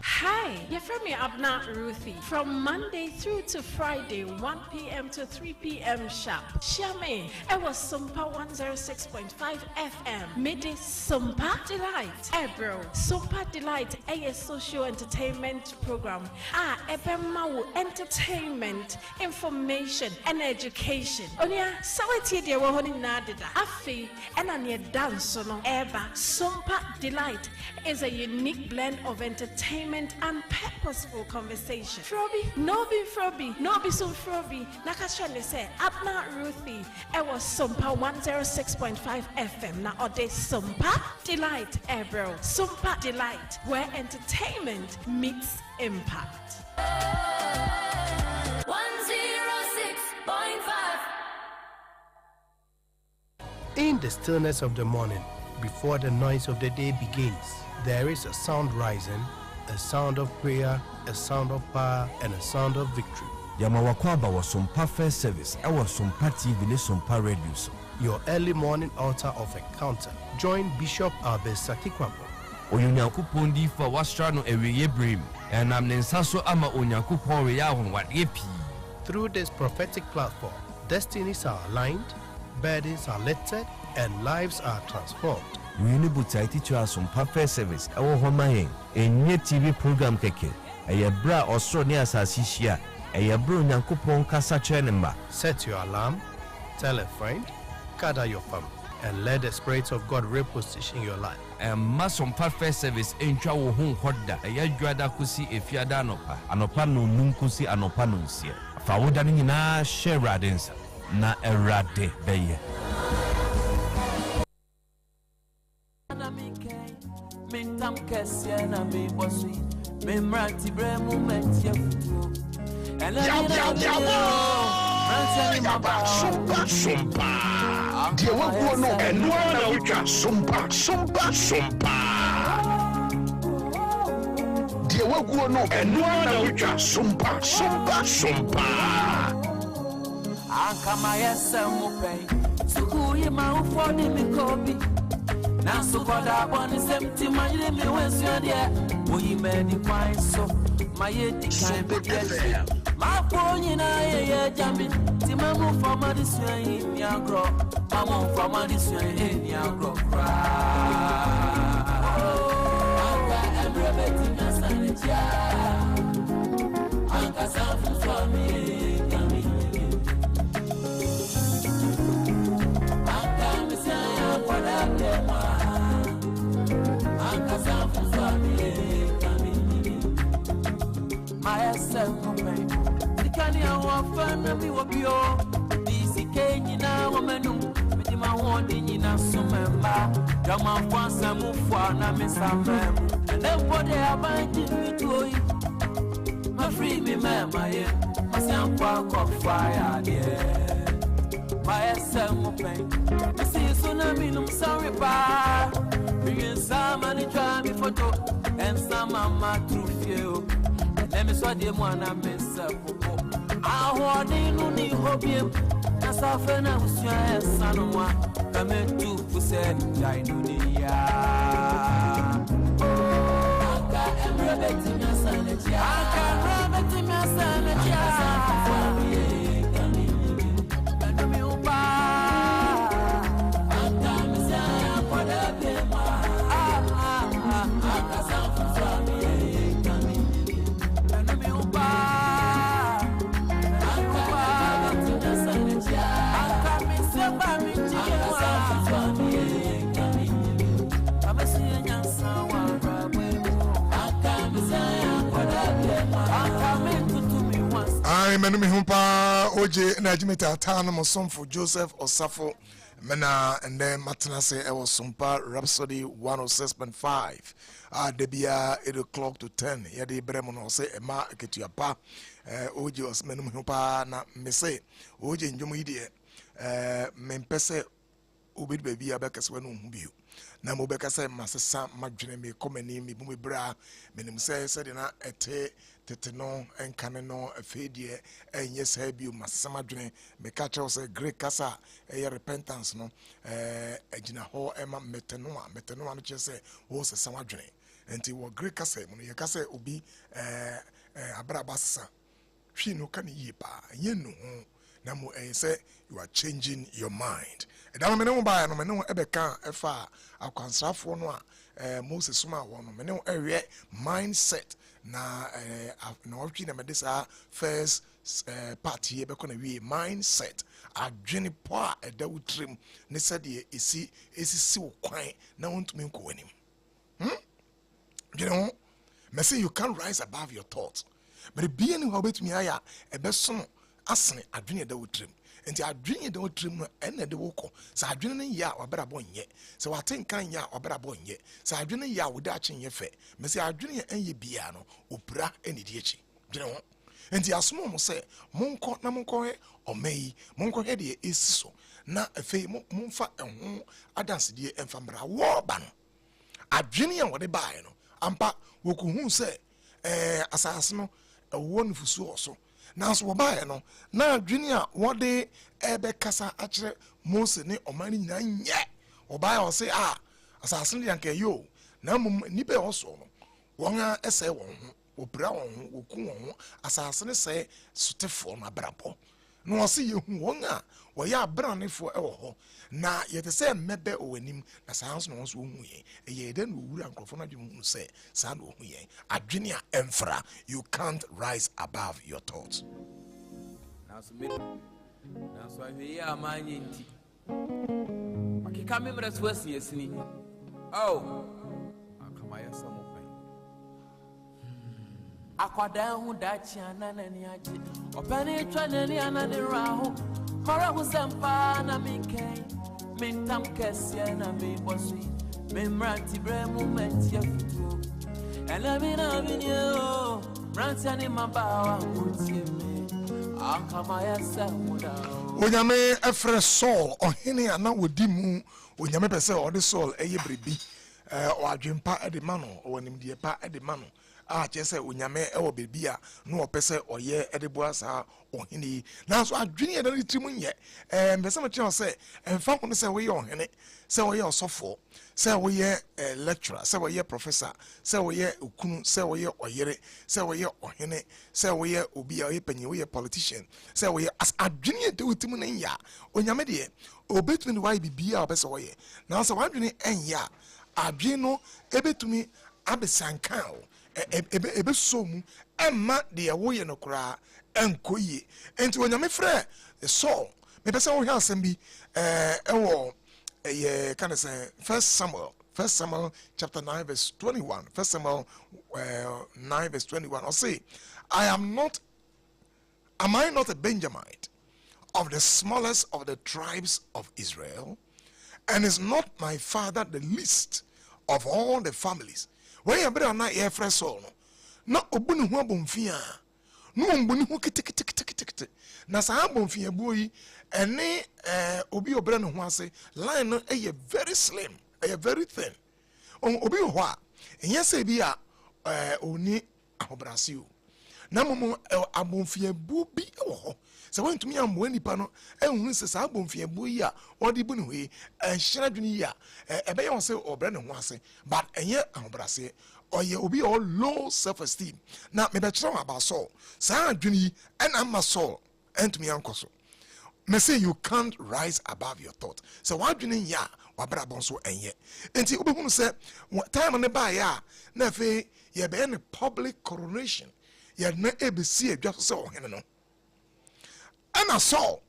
Hi, You from me Abna Ruthie from Monday through to Friday 1 p.m. to 3 p.m. sharp. Shame it was Sompa 106.5 FM. Midi Sompa Delight. Bro, Sompa Delight a social entertainment program. Ebema entertainment, information and education. Onya sawati de wo honi nadida. Afi ena ne dance no eba. Sompa Delight is a unique blend of entertainment and purposeful conversation. Frobi, no be Frobi, no be so Frobi. Nakashane say Abna Ruthie. It was Sompa 106.5 FM. Na ode Sompa Delight, bro. Sompa Delight, where entertainment meets impact. 106.5. In the stillness of the morning, before the noise of the day begins, there is a sound rising, a sound of prayer, a sound of power, and a sound of victory. Yamawakwaba was Sompa First Service. I was Sompa TV, Sompa Radio. Your early morning altar of encounter. Join Bishop Albesaki Kwambo. Onyankopon di fa wastra no ewiye brim. And am nensaso ama Onyankopon we ya honwade pi. Through this prophetic platform, destinies are aligned, burdens are lifted, and lives are transformed. We need to teach you Sompa First Service. Our home enye TV program keke. Eye bra osro ne asasi hia. Eye bro Onyankopon kasa chenema. Set your alarm, tell a friend, gather your family, and let the Spirit of God reposition your life. And Sompa First Service entwa wo hu hoda. Eye dwada kusi efiada anopa. Anopa no num kusi anopa no nsia. Fa woda ni na share radensa. Na erade beye. Mintam Kessia na me bossy. Memrati bremu mentia futu. And Sompa. Dear one no and one which are Sompa. Dear one no and one which are Sompa. Ankamaya Samupe. Sukuye ma ufoni mikobi. Na sukoda boni semti mayire mi wensyo dia. Oyi medi kwai so. Mayedi kan bedi. Ma fonyi na ye jami. Ti mamu fama di swen in ya gro. Mamu fama di swen in ya gro. Anka emrebeti na sanija. Anka safu swami kami. Anka misaya kwada dema. Anka safu swami kami. My assembly. Kani awafana mi wabio Disi kenyi na wamenum Mijima hondi nyina sumemba Jama mfansa mufwa na misamemu Nempode abanji mitoi Mafri mi mema ye Masampa kwa fire ye Maese mupen Misi tsunami numsari pa Bringin sama ni chami foto Ensama matrufio Let me saw the one I miss up. I want to need hobby. As I found out, son, come to Pussy, Dinunia. I can't remember my son. I can't remember my son. I menumi humpa oje na jimeta tano mosomfo Joseph Osafo mena and then matana say I was Sompa Rhapsody 106.5 debia 8 o'clock to 10 yade bremono say ema ketuapa oje os menumi humpa na mese oje njomo yide mempese obedi baby abekase wanu hubio na mo bekase masesa madwene me komani me bu me bra menim say de na ete tete no enkane no afedie enye sa bio masesa madwene me ka che say great kasa repentance no agina ho ema meteno no che say wo sesa madwene enti wo great kasa mu no ye kasa obi abrabasa hwi no kan yie pa ye no ho na mo say you are changing your mind edama me ne ho ba no me ne ho ebeka efa akwansrafo no a Moses suma wo no me ne ho ewe mindset na na wotwi na me this first part here be na we mindset adwene po a eda wutrim ne sade esi wo kwan na wontumi nko wanim you know me say you can't rise above your thoughts but be any how betumi aya ebeso asene adwene eda wutrim enti adwene eda wutrim no ene de woko sa adwene ne ya obera bonye se watenkan ya obera bonye sa adwene ya wo da chenye fe me say adwene enye bia no opura eni di echi you know enti asomo mo se monko na monko he omei monko he de esiso na afei momfa ehun adanse de emfamra wo ba no adwene ya wode bae no ampa wokuhu se asase no ewo nfusu oso nanso wo bae no na adwene a wode ebe kasa akire Mose ne omani nyina nye wo bae o se asase no yanka yo na nipa oso no won ese won ho opra won woku won asase ne se sotefo na brabo no o se yehu won a wo ya abranefo e wo ho na yete se mebe owanim na sans no so hu ye ye de no wura nkrofo na dwemu se sa no hu ye adwene a emfra you can't rise above your thoughts na so ahwe ya amanye nti makika memra so asiesini akamaya samo akwada hu dachi anani aje opani twanani anani raho kora hu sampa na minkai mintam kesia na me bosi memranti bremu mentia futu elamina binyo mrantani mabawa mutieme akamaya samuda onyame efre Saul ohene ana wodi mu onyame pese ode Saul eye bribi o adwempa ede mano o nimdie pa ede mano chese onyame ewo bebia no opese oye edebua sa ohene na so adwene ye na timu nye mbese me tell say emfa ko se we ye ohene se we ye osofo se we ye lecturer se we ye professor se we ye okunu se we ye oyere se we ye ohene se we ye obi a ye panyi we ye politician se we ye as adwene ye de timu na nya onyame de obetumi why bibia opese we ye na so adwene enya adwene no ebetumi abesankan ebe somu emma de wo ye no kra enkoye enti onyame frɛ Saul me pese wo hwa asɛm bi ɛwɔ can I say 1 Samuel chapter 9 verse 21 1 Samuel 9 verse 21 or say am I not a Benjamite of the smallest of the tribes of Israel, and is not my father the least of all the families? When you better not hear fresh soul, no obuni hu abomfia, no ombuni hu kitikitikitikiti. Na sa abomfia boy, ene obi obra no hu ase, line no very slim, very thin. Obi ho a, enye se bi a oni ahobrasio. Na momo abomfia bu bi ho. Se won tumi ambo nipa no ehunu se sa abomfia bu yi a odi bu ne hui enhyira dwene yi a ebe ye won se obra ne ho ase but enye ahobrase oye obi all low self esteem na me be kire about Saul sa dwene yi ena ma Saul entumi ankoso me say you can't rise above your thought so wa dwene ya wa bra bon so enye enti obehunu se time ne ba ya na fe ye be ne public coronation ye na ebesi adwa so ohene no ana Saul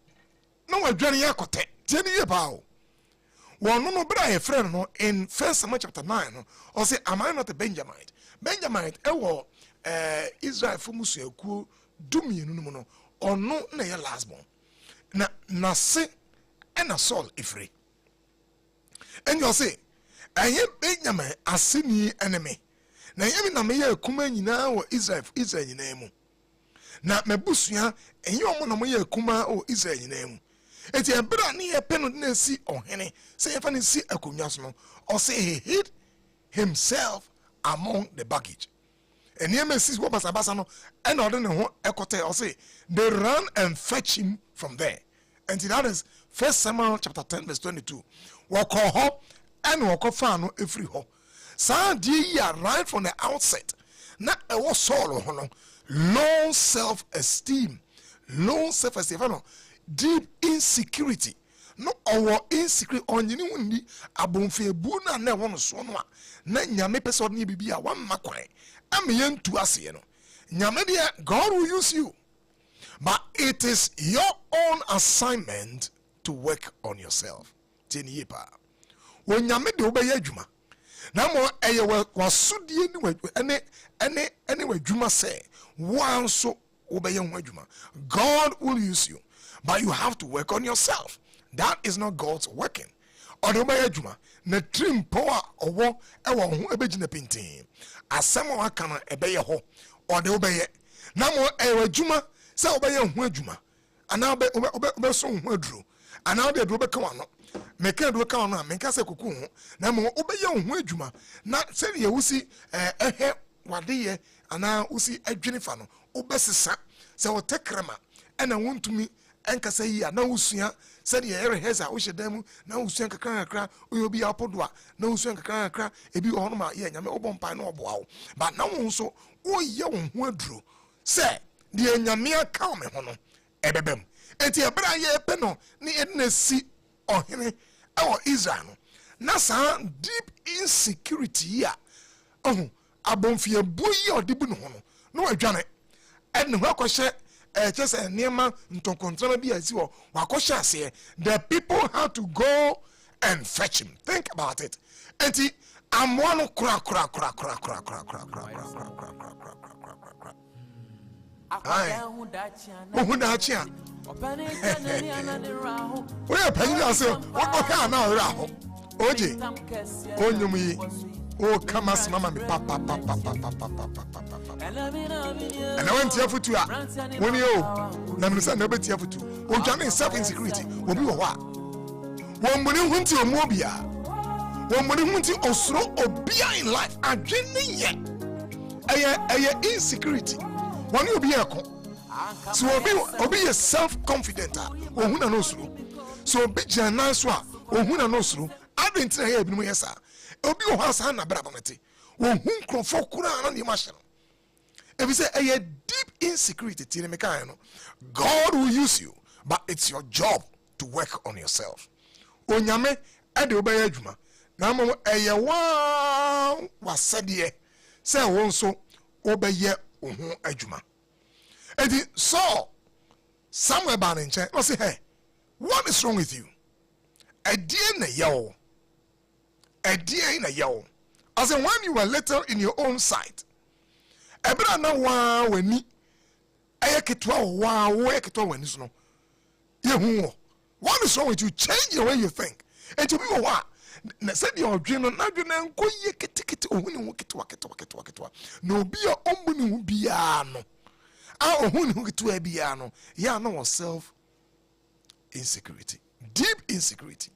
no wadwane yakote tieni ye bawo wono no bra ye friend no in 1 Samuel chapter 9 no or say am I not a Benjamite ewo Israel fomusu akuo dumienu no no ono na ye last born na se ana Saul ifre and you say aye Benjamin asini enemy na yemi na me ye akuma nyina wo Israel nyina mu na mabusua enye omo na mo ye akuma o Israel nyina mu eti ebra ne ye peno na si ohene say ye fa ne si akonwa so no or say he hid himself among the baggage and ye mesis wo basabasa no and ode ne ho ekote or say they ran and fetch him from there and that is 1 Samuel chapter 10 verse 22 wako ho and wako fa no efri ho right from the outset. Na ewo solo hono low self-esteem, deep insecurity. No our insecurity on you ni abonfe bu na na wono so no a na nyame pese ni bibia wa makwan amiye ntu ase no nyame de God will use you, but it is your own assignment to work on yourself. Tini yepa wo nyame de obeye adwuma na mo eye wasudie ni ene wadwuma say wan so obeye ho adwuma. God will use you, but you have to work on yourself. That is not God's working. Or the obeye adwuma na trim power owo ewo ho ebegina pintin asem wa kana ebeye ho or the obeye na mo adwuma say obeye ho adwuma ana obe so ho aduro ana de aduro be ka wano meka aduro ka wano meka se kuku ho na mo obeye ho adwuma na se ye wusi ehe wadeye ana wusi adwene fa no obesesa se wo tekrema ena wontumi enka se yi ana wusua se de yere heza wo hyedam na wusua kakra oyobi apodoa na wusua kakra ebi ho no ma ye nyame obompa na oboa wo ba na wo nso wo ye wo ho aduro se de nyame aka me ho no ebebem enti ebra ye pe no ni edna si ohene ewo Israel no na sa deep insecurity ya abonfie buyi odibu no ho no adwane edna ho akɔhye just a niema ntonkontrama bi asi wo wakɔhye ase. The people had to go and fetch him. Think about it. Enti amwano kra ohudachia we penyi ase oka na ora ho oje onyumi o kamas mama mi papa and I went to Yafutu when you na me say na be Yafutu o dwane self insecurity obi wo wa won moni hunti omobia won moni hunti osro obia in life adwene ye eye insecurity won obi ekon so obi is self confident ohuna no osro so obi jana so ohuna no osro adentre he ebinu yesa obi o hasa na bra bonete won hu krofo kura na ni ma hye. If you say a deep insecurity, God will use you, but it's your job to work on yourself. Onyame ade obeye adwuma na mo eye wa wasede say won so obeye ohun adwuma. Edi so somewhere ban in check, say, hey, what is wrong with you? A dear na yo. As in when you were little in your own sight. Ebra na wa wani ayeketwa wa ayeketwa wani so no yehu what is wrong with you? Change the way you think. And to be wa na said your dream no na dwena nko ye ketekete ohuni ho ketwa no bi a ombuni hu bia no a ohuni hu ketwa bia no ya no self insecurity, deep insecurity.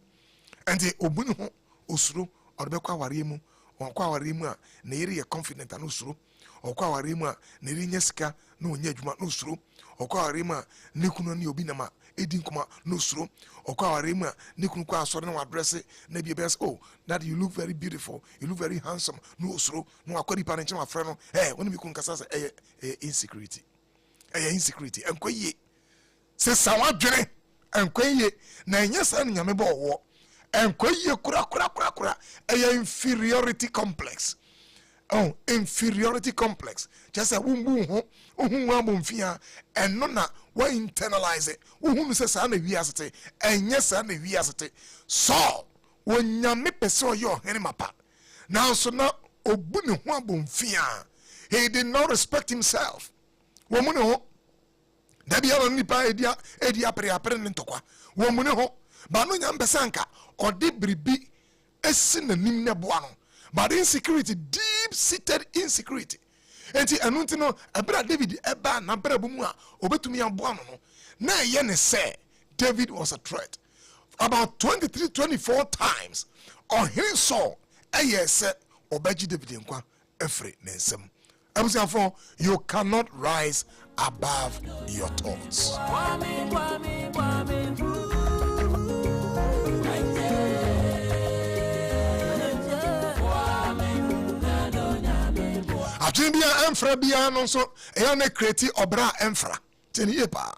And the obuni ho osuro odebekwa ware mu onkwa ware mu a na yeri ye confident and osuro okwa warima na rinya sika na onye adwuma no suro okwa warima nekunu na obi na ma edin kuma no suro okwa warima nekunu kwa asore na address na bia bes oh that you look very beautiful, you look very handsome no suro no akwadi pa nche ma frɛ no woni mi kun kasa say insecurity enkoye se sawa dwene enkoye na nya sa na nyame ba owo enkoye kura inferiority complex. Oh, inferiority complex. Just a wumbu ho, wumfia, and nona wa internalize it. Says I we asate, and yes, I we asate. So when yame peso your henimapa. Now so now obunu wumfia. He did not respect himself. Womuno Debi ala nipa edia apre ntokwa. Womuno ho, banu nyambesanka or de bribi esin na nimne boano. But insecurity, deep-seated insecurity. And no, Abra David Eba na Bumua, Obetumi Abuano. Na yene say David was a threat. About 23-24 times on his soul, said Obeji David Nkwa Efre Nensem. For you cannot rise above your thoughts. adwene bia emfra bia no so eya na create obra emfra teni yepa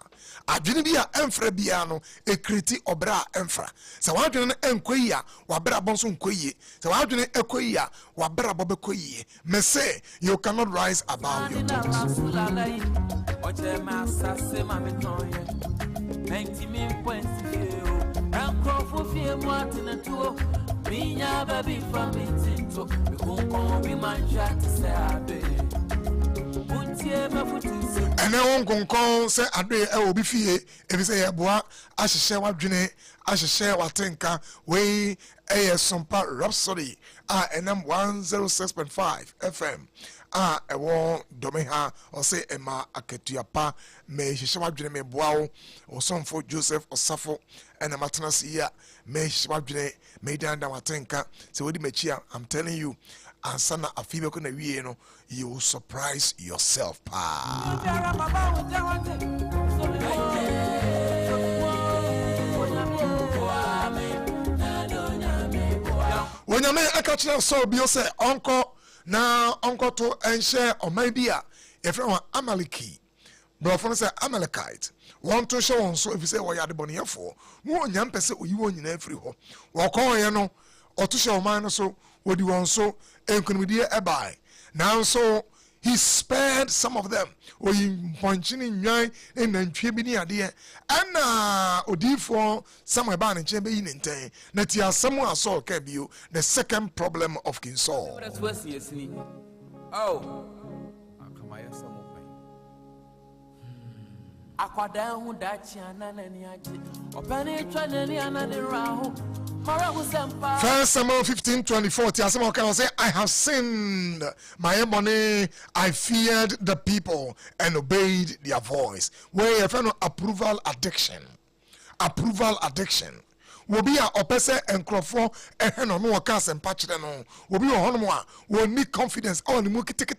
adwene bia emfra bia no e create obra emfra se wadwene no enkoyi a wabra bonso nkoyi se wadwene ekoyi a wabra bobekoyi me say you cannot rise above your thoughts. And I won't go say I will be fee if you say a bois, I should share what dream, I should share what thinker, way a Sompa Rhapsody, and I'm 106.5 FM. I won't domeha or say Emma Aketiapa, may she shall dream a bow or some for Joseph or Safo, and a Matanas here, may she shall dream, may down down what thinker, so what do you I'm telling you. And sana afibe kuna wieno, you will surprise yourself pa. When you make a catch so be say uncle to and share or maybe if you want Amaleki, bro say Amalekite. Want to show on so if you say what you are the bonnier for, no young person you want in every home. Walk on you know, or to show mine so what do you want so and can we dear abai. Now so he spared some of them. Or in punching in yai and then tribini idea. And odi for some ban and chamber in ten. That you are someone saw can be the second problem of King Saul. Oh, Aquadahu Dachiana or Penny First Samuel 15:24. Can say, I have sinned my money, I feared the people and obeyed their voice. Where you find approval addiction. Approval addiction. Will be a opesa and crofo and no cast and patch them on. Will be a honor, will need confidence on the mookie ticket.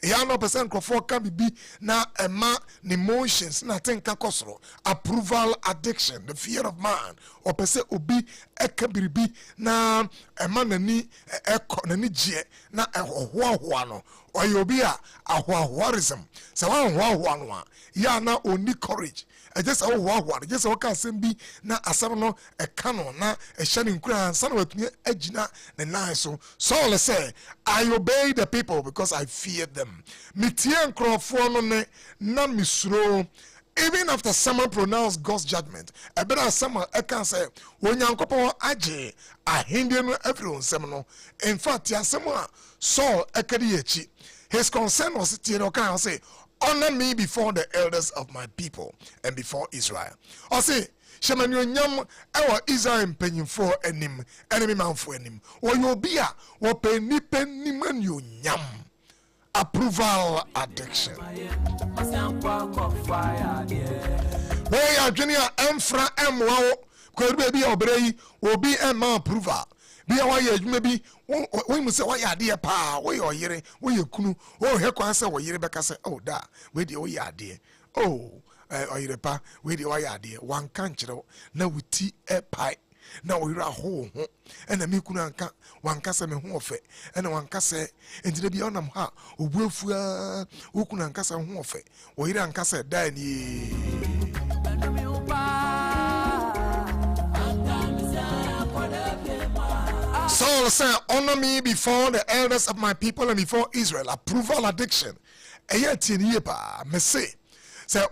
Yano percent crofo can be now a man, emotions, nothing cacosro. Approval addiction, the fear of man, or percent obi ekabiribi na a man ni a jie na a huano. Or you'll be a huarism. So one, ya na only courage. I just just can be na asano a canon na a shining crown, son with me ejina the nice so let's say I obey the people because I fear them. Mitian crofone na misro. Even after someone pronounced God's judgment, a better summer I can say when Yankopo Aje a Hindian everyone seminal. In fact, ya someone Saul Ekadiechi. His concern was to say, honor me before the elders of my people and before Israel. Or say, Shaman Yam, our Israel penny for enim, enemy man for enim. Or you'll be a, or penny man you yam. Approval addiction. Where are Junior Emfra M. Could be obey, will be a man approval. Be a way, maybe when we say, why are dear pa, where you're hearing, where you kunu, oh, here can say, where you Rebecca say, oh, da, where the way are dear, oh, or you pa, where the way are dear, one country, now we tea a pie, now we are home, and the Mikunanka, one cassa me home of it, and one cassa, and to the beyond them, ha, who will feel, who couldn't cassa home of it, or you don't cassa die. Saul said, honor me before the elders of my people and before Israel. Approval addiction. Yet in Yepa, me say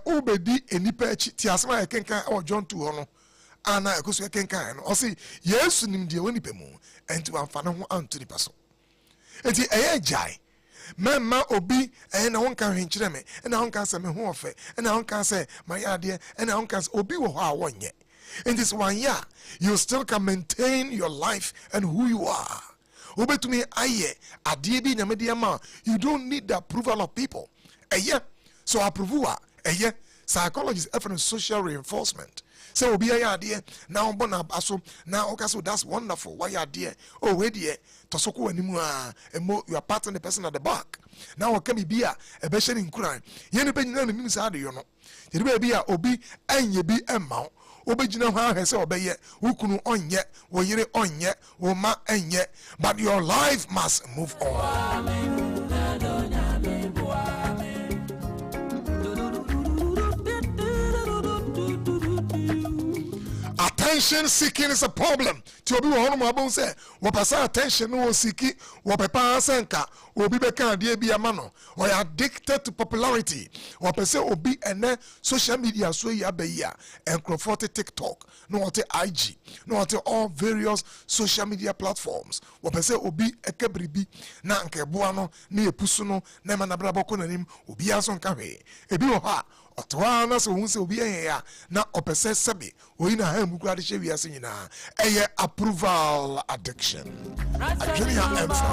Obedi enipechi tiasma ekenka or John 2 ana Akosua kenka or say yes nim de woni pemu enti amfana ho anto ni paso. Enti jai. Mema obi na won kan hwenkyere me na won kan se me ho ofe na won kan se mayade na won kan obi wo ho a wonye. In this 1 year, you still can maintain your life and who you are. To me, you don't need the approval of people. So approval, psychology is effort social reinforcement. So be a idea now now that's wonderful. Why are dear? Oh, wait dear, Tosoko anymore and more you are part of the person at the back. Now can be a beshen in crime. Yen means how do you know? You be a obi and ye be a mount. Obejina ha hese obeye ukunu onye wo yire onye wo ma enye but your life must move on. attention seeking is a problem. To be one of my say, what pass attention no seeking, what papa senka, obi beka de bi amano, or addicted to popularity, or per se obi and social media so ya be ya, and crofort TikTok, no what IG, no what all various social media platforms, what per se obi ekebribi, na nke buano, ni epusuno, nema na braboko nanim, obi ason kawe, ebi oha. Otwana so hu se obi ya na opese sebe oyi na ha mu kwade hye wiase nyina eye approval addiction adwene ya emfa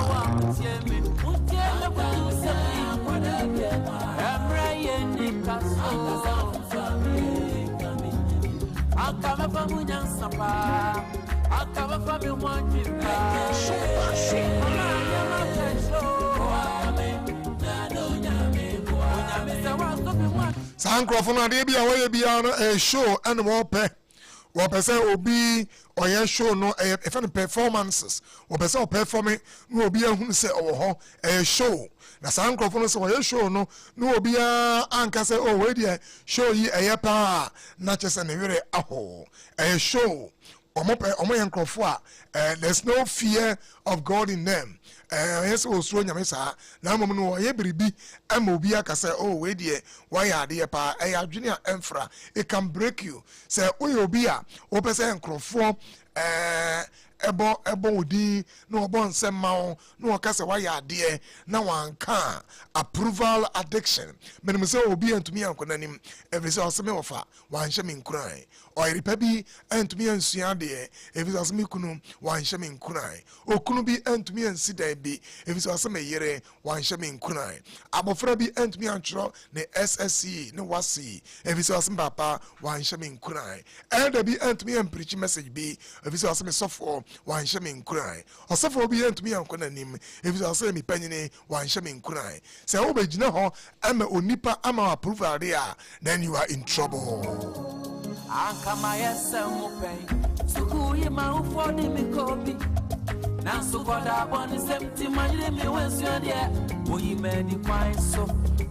Sankrofona de bia we bia no a show and more pe wo pese obi oye show no e fan performances wo pese o performing no obi ahun se o ho a show na sankrofona se oye show no obi anka se o we dia show yi eye pa na chese ne were aho a show omo yankrofo a there's no fear of God in them. Yes, also nyamesa na mom no ye biribi ama obi aka say oh we dey why are dey pa junior emfra it can break you say we obi a wo pese nkrofo ebo odi no obo nsem ma no ka say why are dey na wanka approval addiction menim say obi antumi ankonanim every say oseme ofa wanhye me nkran or ripa bi antumi ansua de every say oseme kunu wanhye me nkran okunu bi antumi ansi da bi every say oseme yere wanhye me nkran abofra bi antumi antro ne SSC ne wasi every say oseme papa wanhye me nkran elder bi antumi preach message bi every say oseme sofo wanhye me nkran osofo bi antumi ankonanim every say oseme panyine wanhye me nkran say obegina ho ama onipa ama approval there then you are in trouble. Ankama yesemu pay suku yima ufodi mikobi na sukoda boni semti manyire mi wensu de oyi medi kwan so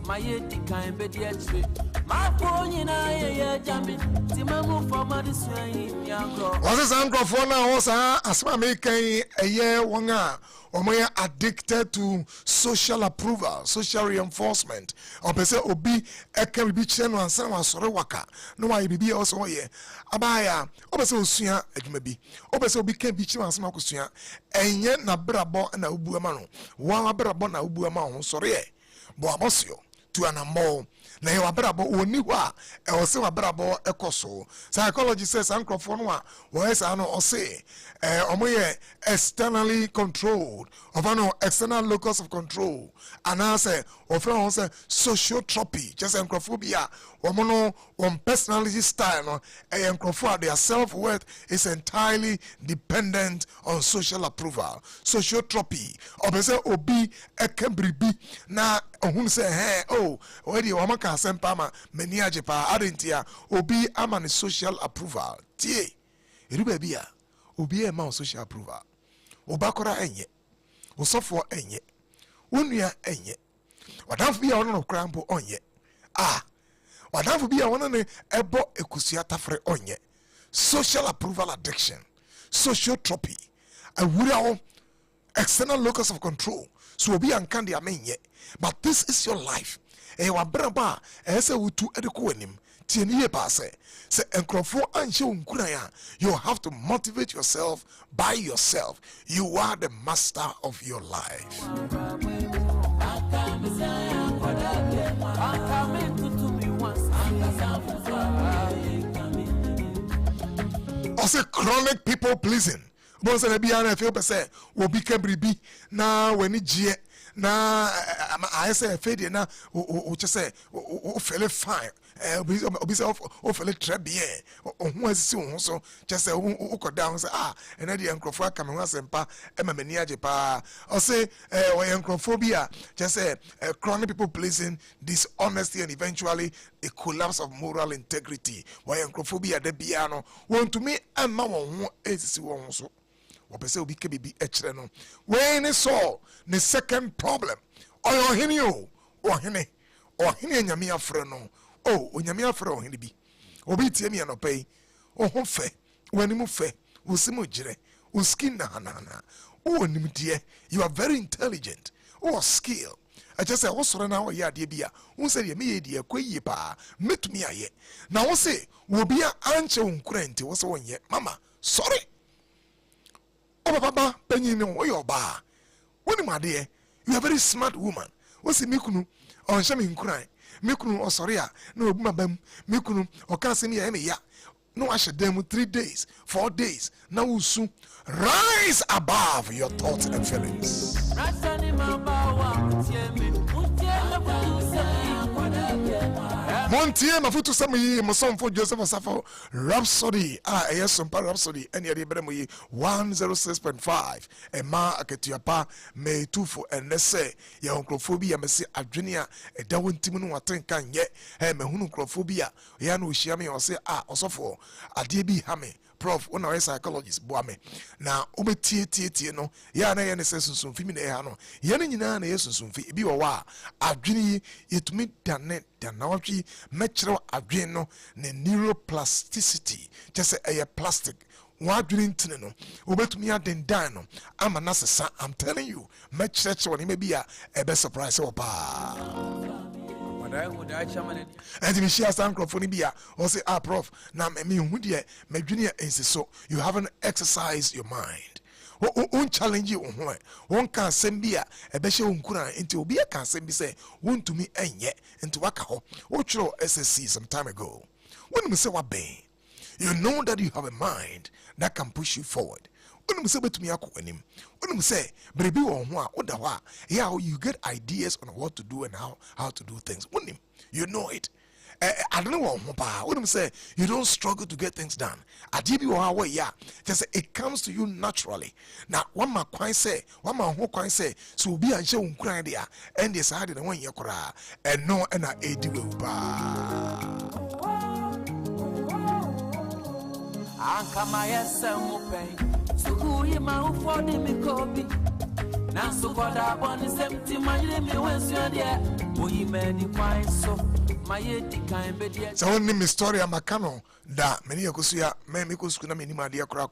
maye di kan be de achi ma ponyi na ye jami ti mamu foma di suyi yango wase sankrofo na ho sa asma me kan eye won a omoya addicted to social approval, social reinforcement. Opese obi eke bibi kire no ansa wa sore waka. No wa bibi e so ye. Abaya, opese osua adwuma bi. Opese obi kan bi kire ansa makosua. Enye na brabo na ubu ama no. Wa brabo na ubu ama ho sore ye. Bo amosio to anamo. Na ye wa brabo oni ho a e o se wa brabo ekoso. Psychology says ankrofo no a wo esa no o se omoye externally controlled of an external locus of control and I say of say sociotropy just encrophobia woman one personality style no encropho their self-worth is entirely dependent on social approval sociotropy obese obi ekebribi na ohun say hey oh where you wamaka sempa ma mani ajepa adentia obi ama social approval tie eriba bia obi e ma social approval obakora enye osofo enye onua enye wadanfo bia wono no krampo onye wadanfo bia wono ne ebo ekusia tafre onye social approval addiction sociotropy awura external locus of control so obi ankan dia menye but this is your life wabraba ese wutu edeko anim tieniye paase se enkrofo anhye onkuran a you have to motivate yourself by yourself. You are the master of your life. Also chronic people pleasing. Bonse na bia na feel pese obi kabribi na wani gie na I say fade na o say o feel fine obi say o feel très bien o hu asisi o so just say o ko down say and na the enkrofo aka me hu asempa e ma mani age pa o say o enkrofobia just say chronic people pleasing, dishonesty, and eventually a collapse of moral integrity. Why enkrofobia de bia no won to me amma won hu asisi won so opese obi ke bibi echre no when saw the second problem ohene nyame afre no onyame afre ohene bi obi tie mi anopai ohun fe wanimu fe usimu jire uskin na hanana nimdie you are very intelligent skill I just say osoro na wo yade bia won say de me yedie kwaye pa metumi aye na wo say wo bia anche unkurenti wo say wonye mama sorry baba penyin no wo yoba woni made you are very smart woman wo say mekunu on hye me nkuran mekunu osori a na obu mabam mekunu oka se me ya me ya no I should them 3 days 4 days now usu rise above your thoughts and feelings. Montie mafutu sami Sompa Joseph Sompa Rhapsody Sompa Rhapsody and yadi bremo 106.5 ema aketuapa me tufo enese ya onklofobia mesi adwenia eda wontimu no watenka nye me hunu onklofobia ya no hia me ose osofo ade bi ha me prof one our psychologist boame na obetie no ya na ye ne sunsun fi mi na ya no ye ne nyina na ye sunsun fi bi wo wa adwene yetumi dane danawtwi mekere adwene no na neuroplasticity just a plastic wadwene ntine no obetumi adendan no ama na sesa I'm telling you mekere woni me bia ebe surprise wo pa and me share some microphone bia or say prof na me hu de medwene ensiso you haven't exercised your mind won challenge you ho won kan asem bia ebe hye onkuran enti obi kan asem bi say won tumi enye enti waka ho wo twero SSC some time ago when me say wa ben you know that you have a mind that can push you forward. When say betumi akonim when say brebi won ho a oda ho a yeah you get ideas on what to do and how to do things when you know it I don't know what say you don't struggle to get things done adibi wo ha yeah just it comes to you naturally now one ma kwan say one ma ho kwan say so obi anhye unkuran dia and this hard na won ye kora and no na ediwe ba Ankama yesemu pen Sukuyi maufodi mikobi Nansukoda boni semti mayire miwensyo die Uyimeni kwa iso Mayedi kaimbedia So when me story amakano da meni Akosua me kosuku na meni madia kra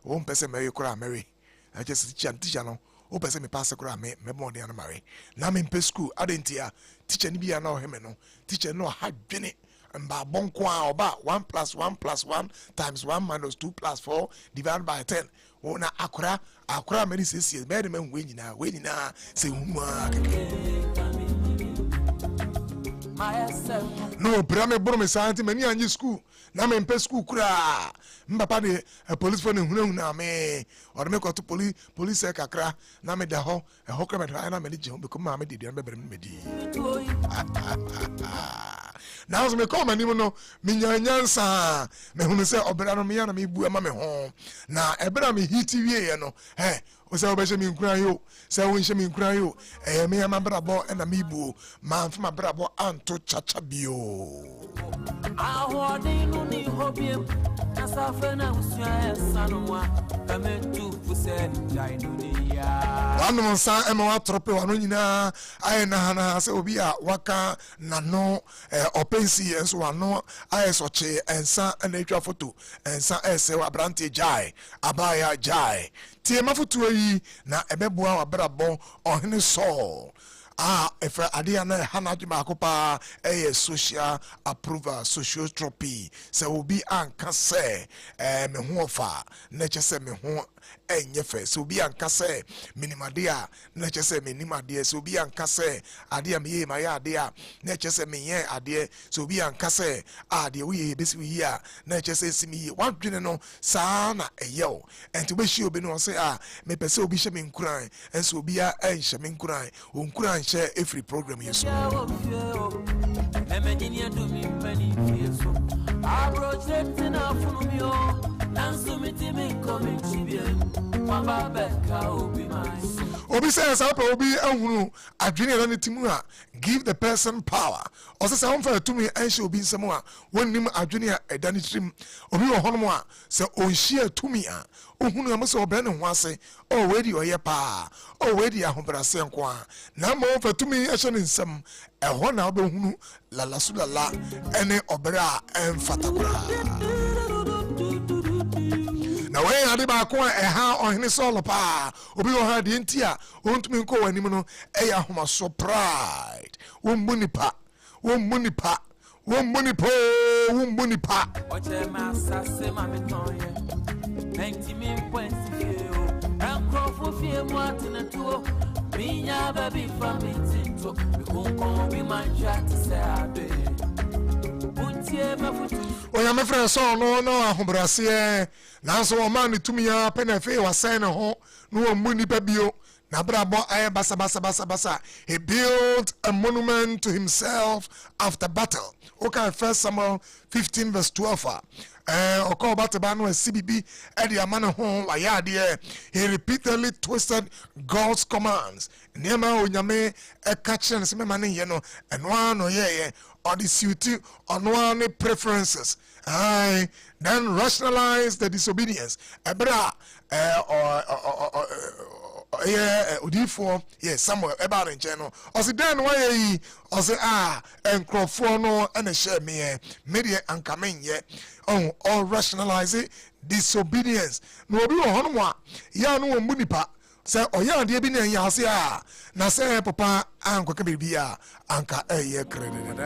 won pese me kra Mary I just teacher no o pese me pass kra me bon dia na Mary na me pe school adentia teacher ni bia na o heme no teacher no hadwene mba bonko a oba 1 + 1 + 1 times 1 minus 2 + 4 divided by 10 ona akura many says me de man we nyina se hu no brame boro me santi mani anyi school na me mpe school kura mbapa de police phone huna me or me ko to police kakra na me da ho kra me na me je ho be ko ma me de na be bere me di now me come ani no me nyanyansa me hunu se obera no me ya na me bu ama me ho na ebera me hit wie no o se obehye me nkran yo se won hye me nkran yo me ya ma brabo na me bu ma mfa ma brabo anto chacha bio Ahodinu ni hobiem Nasafena usya sanwa Kametu fuse jainunia Wanu monsa ema watrope wanu nyina aye na hana se obi a waka nano opensi enso wano aye soche ensa na etwa foto ensa ese wa brante jai abaya jai tie mafutu yi na ebeboa wa brabo ohene so if adia na hanajima akopa social approval sociotropy se obi anka se me ho ofa na chese me ho enye fe se obi anka se minimadia na chese minimadia se obi anka se adia me ye ma ya adia na chese me ye adia se obi anka se adia we besi we ya na chese simi ye wadwene no saa na eyo enti be hye obi no se me pese obi hye me nkuran enso obi a enhye me nkuran onkuran share every program yes obi says obi ehunu adwene na netimu a give the person power o se on fa tumi enhye obi nsemu a wonnim adwene a edani trim obi wo hono a se onhye tumi a ohunu am se obra ne ho ase o wedi oye pa o wedi ahobrase nko a na ma on fa tumi ehye ne nsem eho na obehunu lala sulala ene obra emfatabra na we ade ba ko ha ohene solo pa obi wo ha de ntia ontumi nko wani mu no eya homa so pride wo munipa oche masase mami tonye 90 min points fio ankrofu fie mu atena tuo minya baby from tinto bikonko bi mancha tse abe buntie mafutu oya me friend so no ahobrase nanso o man tumia penefe wasan ne ho no wo munipa bio na brabo ay basa. He built a monument to himself after battle. Okay, 1 Samuel 15 verse 12. Oko battle no CBB edi amana ho wayade. He repeatedly twisted God's commands. Niema onyame e catchen se mema ne ye no eno ano ye or the suit on one preferences. Then rationalize the disobedience. Ebra odifo Samuel about in channel or say then why or say enkrofo no and share me media and coming yet or rationalize it disobedience no be on one ya no munipa say oya de bi na ya say na say papa anko ka bibia anka credit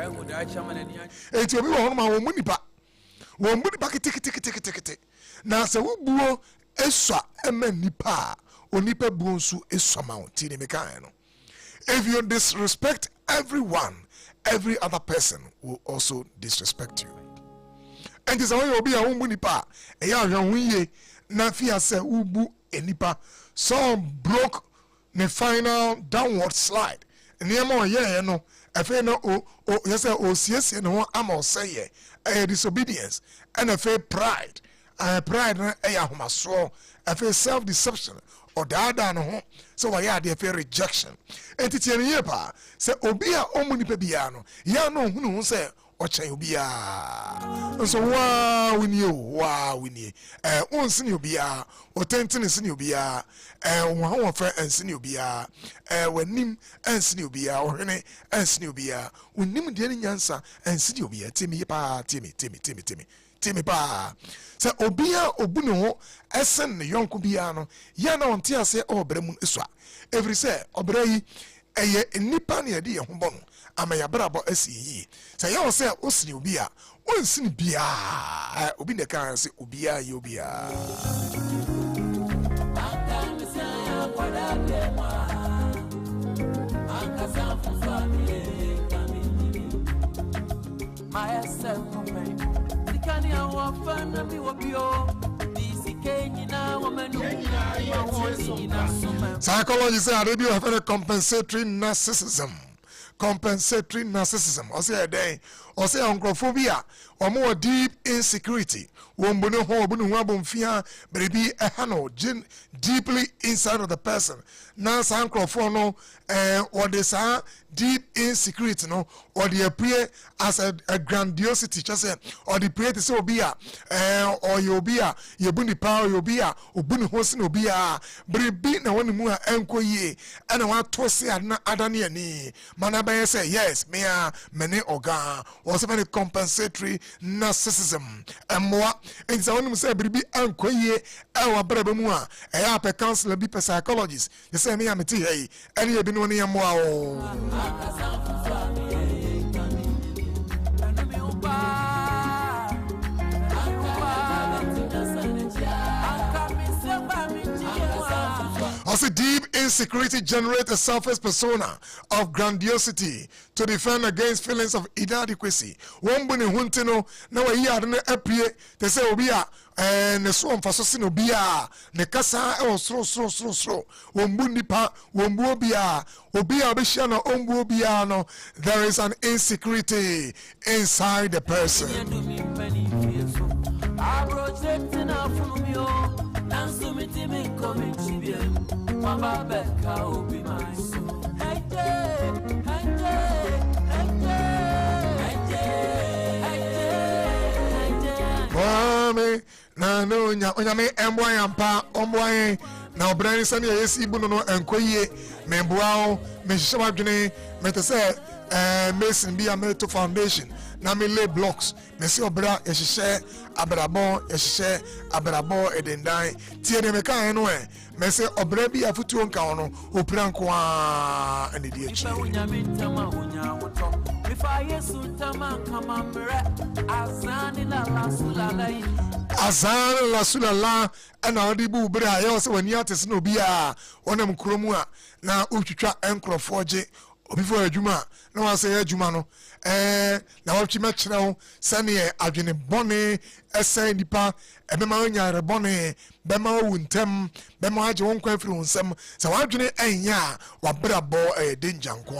eti obi on ma wo munipa kiti na say wo buo eswa nipa onipa bunsu eswamount ni mekan no. If you disrespect everyone, every other person will also disrespect you. And this way obi a munipa eya hwehunye na fia se ubu enipa some broke the final downward slide. Niemo ye no efe no o yese o siesie no ama say disobedience and efe pride. Pride na eya homaso efe self deception or dada no ho so why are there fair rejection entity any yepa say obi a omunipa bia no ya no hunu say ochen obi a so wa wini onsini obi a otentini sini obi a wo fa ensini obi a wanim ensini obi a ohene ensini obi a onim de nyansa ensini obi a timi pa timi pa se obia obunu ho esen ne yonko bia no ya na onte ase obramu eswa every say obra yi eye nipa ne de ye ho bono ama ya brabo asiyi se ya o se osini obia onsini bia obi ne kan se obia ye obia Psychology say I do have a compensatory narcissism. I say a day, or say oncophobia, or more deep insecurity. Wombono ho bunu wabum fear, baby a hano deeply inside of the person. Now sancrofono or this deep insecurity no or the appear as a grandiosity just say or the prayer to say obia or yobia yebuni power yobia obunu hosin obia brebi na woni mu a enko ye ana wa to se adane ani manaba say yes me a many organ or some compensatory narcissism emwa enza woni mu say brebi enko ye e wa brebe mu a e ya pe counselor bi pe psychologist they say me am ti hey any e bi no ne emwa o Also, deep insecurity generates a selfish persona of grandiosity to defend against feelings of inadequacy. One bunny huntino, now a year and a pre, they say, Obia, and the swamp for Sosino Bia, the Cassa, or slow. Wombundipa, Wombobia, Obia Bishano, Ombobiano, there is an insecurity inside the person. No, onyame emboy ampa omboy na obran sani yesi bunu no enkoye memboa me hyehyem adwene me te say mason bia meto foundation na me lay blocks me se obra ye hye abrabon edendan tie ne me kan no me se obra bi afutuo nka ho no opira nko a ene di achi azan la sulala ana odi bu bra ye se wani atese na obi a wonam kromu a na otwitwa enkrofo obi fo adwuma na wa se adwuma no na wa twima kyerɛ wo sɛne adwene bɔne ɛsɛn nipa ɛbɛma onyare bɔne bɛma wo ntem bɛma agye wo nkwa firi wo nsɛm sɛ wadwene ɛnya a wabra bɔ danger nko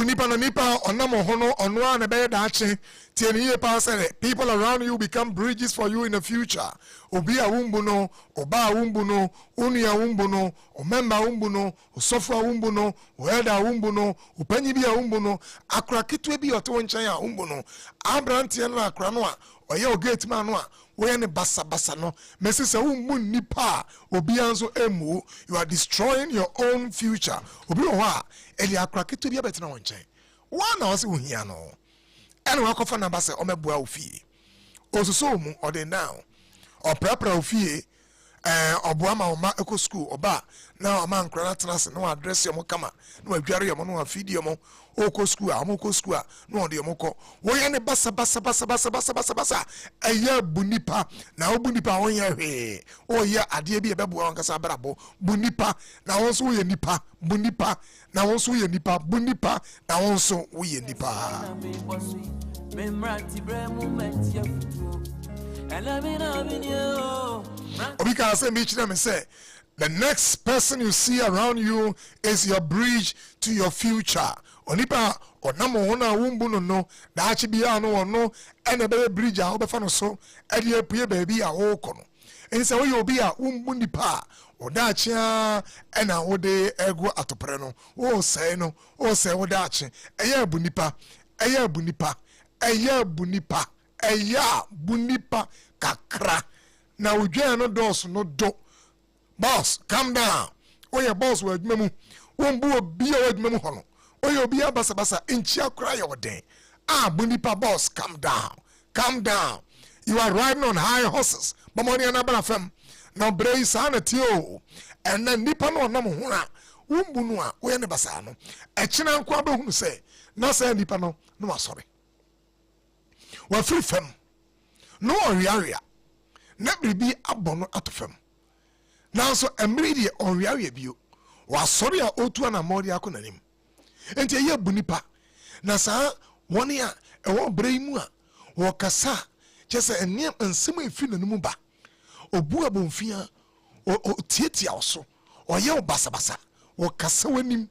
nipa na nipa onamo hono onwa na be daache tieniye pa say people around you become bridges for you in the future obi a wumbu no oba wumbu no unu ya wumbu no omemba wumbu no osofu wumbu no oeda wumbu no opanyi bi a wumbu no akra kitwe bi oto nchen a wumbu no abrantie no akra no a oye ogate man no a we ne basa no mesi se wumbu nipa obi anzo emu you are destroying your own future obi ho a eli akra kitwe bi abetina wonchen wana wase ohia no ene wakofa na basa omeboa ofie osuso mu ode now oprapra ofie oboa ma oma eco school oba na oma nkra na tenase no address yo mo kama no adware yo mo no afidi yo mo oko school a mo ko school a no ode yo mo ko wo ye ne basa eya bunipa na obunipa won ye hwe o ye ade bi e beboa won kasa brabo bunipa na won so ye nipa bunipa na won so ye nipa bunipa na won so wo ye nipa Obika say me china me say the next person you see around you is your bridge to your future. Onipa onamo hona wumbu no da achi bia no no ene be bridge a obefa no so e de apue baby a wo ko no. En say we obi a wumbu nipa oda achi ena wo de ego atopre no wo say no wo say wo da achi eya bunipa eya bunipa kakra na udwa no dos no do boss calm down oya boss wa adwuma mu wombu obi a wadwuma mu hono oya obi abasa enchi akra ya oden bunipa boss calm down you are riding on high horses bomoni anabara fam na brei sana tio and then nipa no nam ho a wombu no a oya ne basa no echina nko abehunu se na say nipa no wasore wa free fam no area na bibi abono atofam nanso emri de area bio wa sori a otu na mori akonanim enti ye bunipa na sa woni a ewo breimu a wo kasa chese eniem ensem efi nanumu ba obu abonfia o tietia oso o ye obasabasa wo kasa wanim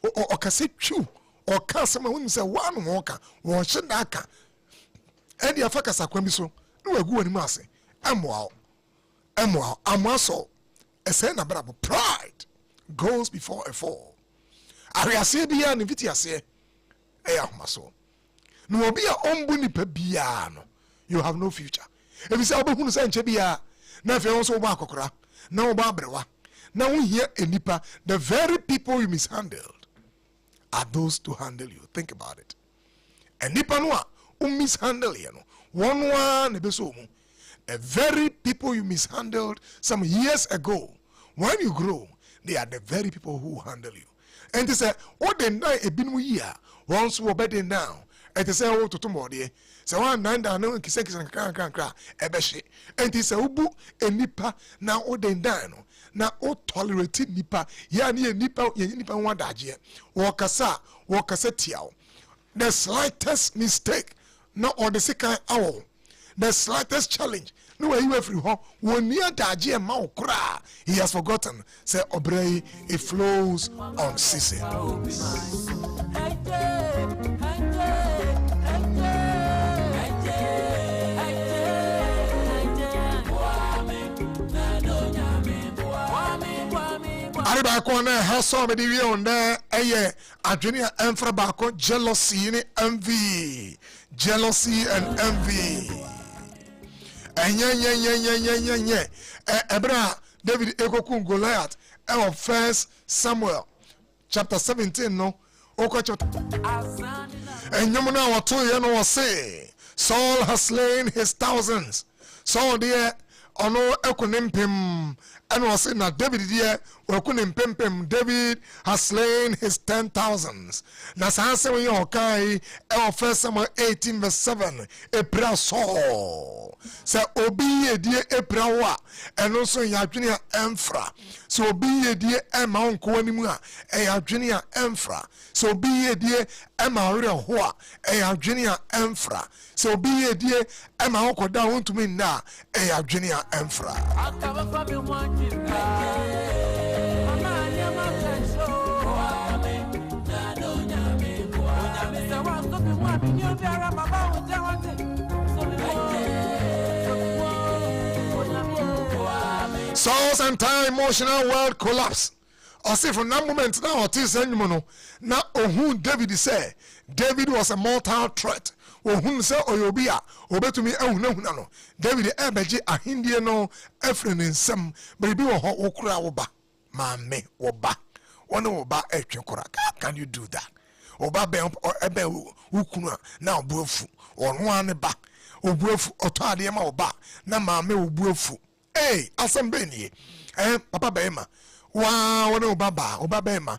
o kasa twu o kasa ma woni se wanu wo ka wo hye na aka edi afaka sakwami so no wagu wani ase amwa amaso ese na brabo pride goes before a fall ariase bia ne viti ase ahomaso no obi a ombu nipa bia no you have no future if you say obehunu say nche bia na fe won so oba akokora na oba abrewa na wo hia enipa the very people you mishandled are those to handle you. Think about it. Enipa no a mishandle you no one ne beso mu. The very people you mishandled some years ago, when you grow, they are the very people who handle you. And they say, what they know a binu year, once we obey now. And they say, oh, to tomorrow, so one nine down, no, kisa kra, ebeshi. And they say, ubu, a nipa, now, oh, they dino. Now, oh, tolerate nipa, ya ni nipa one daje, wakasa tiao. The slightest mistake, no, or the second hour. The slightest challenge, no way you every home, when near daji and mau kra, he has forgotten. Say obrei, it flows on season. Ade ba ko na ha so me di wi on there eye adwene a emfra ba ko jealousy ni envy. Jealousy and envy. Enye ebra David ekokun Goliath e First Samuel chapter 17 no oko chapter enyom na wato ye no say Saul has slain his thousands. Saul there ono ekunimpem and was saying that David there wakunimpem David has slain his 10,000s. Na sanse when you kai First Samuel 18 verse 7 Ebra Saul say obi ye die Ebra wa and also yadwene a emfra. So obi ye die ema onko animu a yadwene a emfra. So obi ye die ema ore ho a yadwene a emfra. So obi ye die ema okoda wontumi na yadwene a emfra. Saul's entire emotional world collapsed. I say from that moment now, now ohun David say David was a mortal threat. Ohun say oyobia obetumi ehunahuna no. David ebeji ahindie no efren nsem bebi wo ho okura wo ba. Mame wo ba. One wo ba etwekora. Can you do that? Oba be ebe ukunu na obuafu. Ono ane ba. Obuafu otade ma oba na mame obuafu. Hey, asambeni. Papa Bema. Wa wona oba bema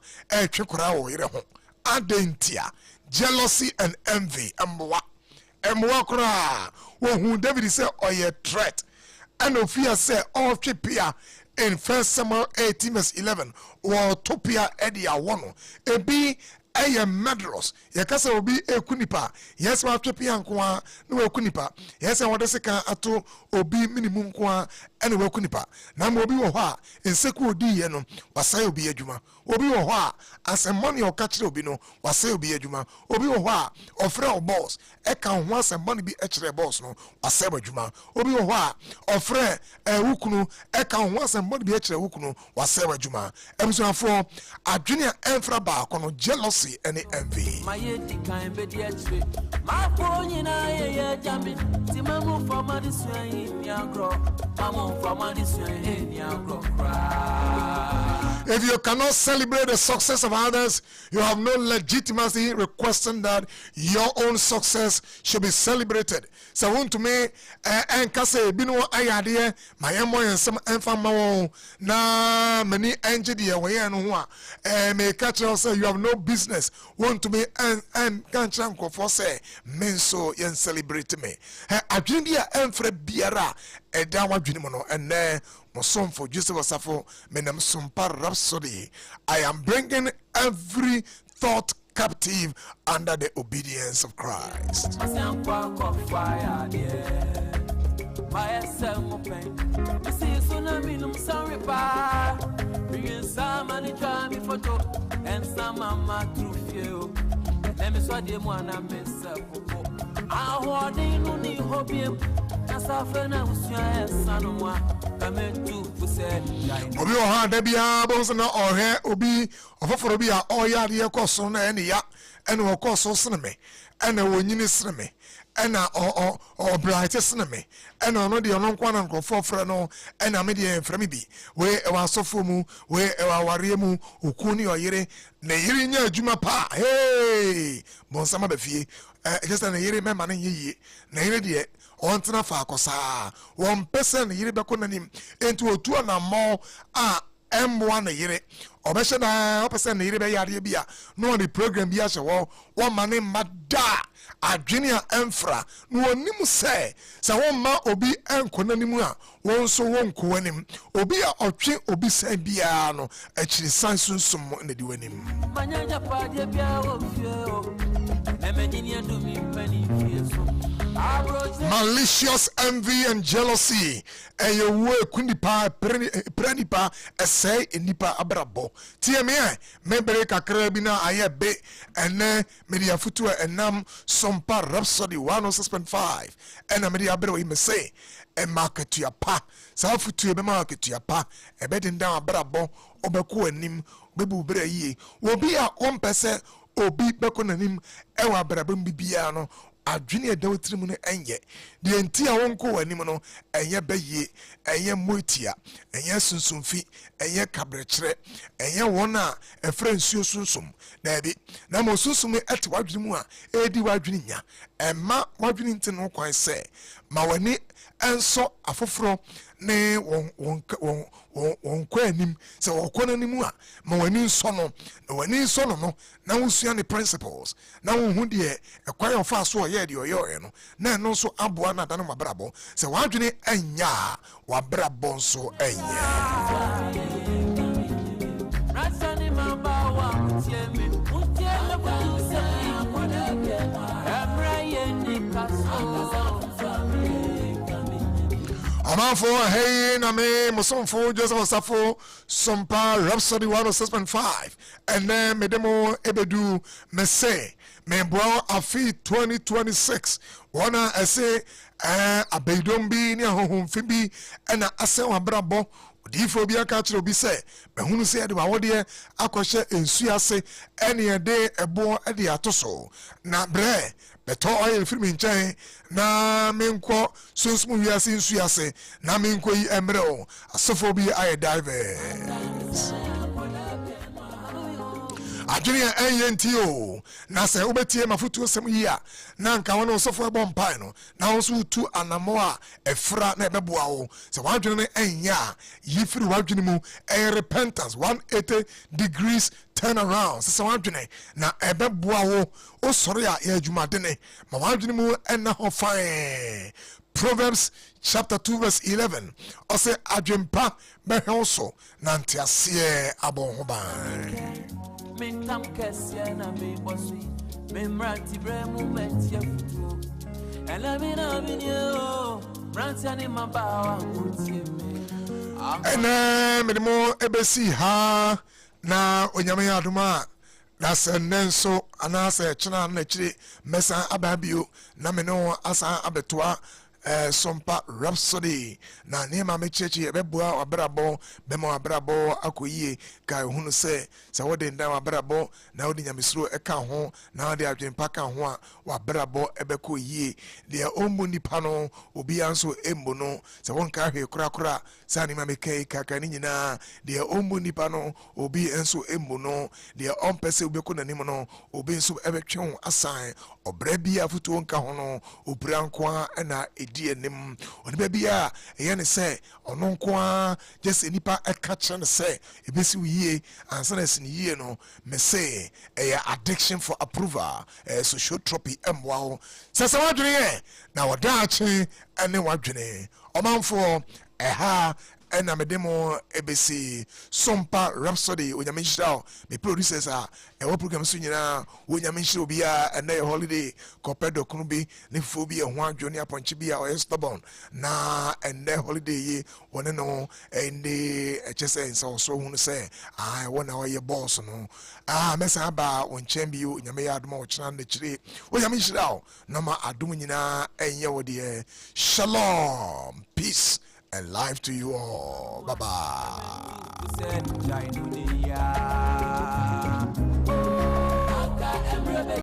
twekora wo yire ho. Adentia, jealousy and envy. Emwa kra. Wo David say oye threat. And Ophia say all tripia in 1 Samuel 18 verse 11. Wo topia edia wono. Ebi eye medros yakasa obi ekunipa yes wa twepia nkoa na ekunipa yes wa de seka ato obi minimum nkoa ene wa ekunipa na ma obi wo ho a enseku odi ye no wasai obi adwuma obi wo ho a asemmoni okakire obi no wasai obi adwuma obi wo ho a ofre o boss e kan ho asemmoni bi ekire boss no wasai adwuma obi wo ho a ofre wukunu e kan ho asemmoni bi ekire wukunu wasai adwuma ebusuafo adwene enfra ba kono jealousy and envy. My kind baby my phone in a jammy. Timamu from a If you cannot celebrate the success of others, you have no legitimacy requesting that your own success should be celebrated. So want to me and kase bino ayade my emo and some enfama na many engineer we no may catch us you have no business want to me and can't for say men so yen celebrate me. Adwindia enfre biara eda wadwini no ene Mosom for Joseph Asafo menam Sompa Rhapsody. I am bringing every thought captive under the obedience of Christ. Obi oha da bia bonso na ohe obi ofoforo bia oya de ekoso na ene ya ene okoso sene me ene wonyini sene me ene o bright sene me ene ono de ono nkwa na nkofo frɛ no ene ame de frɛ me bi we e wa sofo mu we e wa ware mu okuni oyire na yiri nya adwuma pa hey bonso ma ba fie just na yiri me ma na yeye na yiri de on tena fa akosa 1% yire beko nanim enti otu na mo a M1 na yire obehye na 1% yire be yare bia no the program bia hye wo mane mada adwene a emfra no onim se won ma obi enkonanim a won so won kowanim obi a otwe obi san bia no akiri san sunsum na di wanim manyanya paade bia wo fie emenyinia dumi pani fie so malicious envy and jealousy and your work kunipa prenipa essay nipa abrabo tie me membre kakra bi na aye be ene media futu enam Sompa Rhapsody 106.5 and media abro me say market ya pa sa futu be market ya pa e be den down abrabọ obekọ anim bebu bra yie obi a ompese obi beko nanim e wa abrabọ bibia no adwene da wotiri mu no enye de enti a wonko anim no enye beye enye motia enye sunsumfi enye kabrekere enye wona efre nsuo sunsum na bi na mo sunsum ete wadwene mu a edi wadwene nya emma wadwene nti no kwan se ma wani enso afoforo ne won kwa anim se wokọ nanim a ma wani nso no na wani nso no na wosua ne principles na wo hu de ekwan ofa so ye de oyo no na no so aboa na dan mabrabo se wadwene anya wabrabo nso anya Amanfo hey na me musomfo Joseph Osafo Sompa Rhapsody 106.5 and then me demo ebedu me say me boa afi 2026 wana ese abeidom bi ni ahohomfi bi na ase wabrabo odifo bi aka kire obi se me hunu se de wawode akọhye ensu ase ene de ebo de atoso na bre beto oil film nchen na menko sunsum wiase nsu ase na menko yi emre o asofo bi aye divers adwene NNTO na se obetie mafutu sem yi a na nka wona osofo ebo mpan no na wo so tu anamo a efra na ebeboa wo se wadwene enya yi firi wadwene mu repentance 180 degrees turn around se wadwene na ebeboa wo osoro ya adwumade ne ma wadwene mu enna ho fine. Proverbs chapter 2 verse 11 ose adwempa behonso na ntiase abonhoban Mintam kesya na me bosi memrati bremu metia futu elamina binyo brantani mabawa mutieme medemo ebesi ha na onyame aduma na senenso anase china na chire mesa ababio na meno asa abetoa Sompa Rhapsody na nema mechechi ebeboa wabrabo bema wabrabo akoyie ka hunu se wode nda wabrabo na wode nyamesuro eka ho na wode adwempa ka ho a wabrabo ebeko yie de ombu nipa no obi anso embo no se wonka hwe kura sa nema mekai kaka ni nyina de ombu nipa no obi enso embo no de ompese obeko nanim no obi enso ebetwe ho asan obra bia futu nka ho no obra nkoa na die nim oni bia eyane se ono nkoa just enipa eka ne se ebesi wiye ansana sini yie no me say addiction for approval social trophy emwa sasa wadwene na wadachi ene wadwene omanfo eha ena medemo ebesi Sompa Rhapsody onyame nhyira me producers a ewo program so nyina onyame nhyira obi a ena holiday kopedo kunu bi ne fo bi ho adwone aponche bi a o stubborn na ena holiday yi wona no ende echese nso so hunu se wona oye boss no mesa ba wonchen bi onyame ya adoma ochina na chire onyame nhyira na ma adom nyina enye wode shalom peace and life to you all. Bye bye.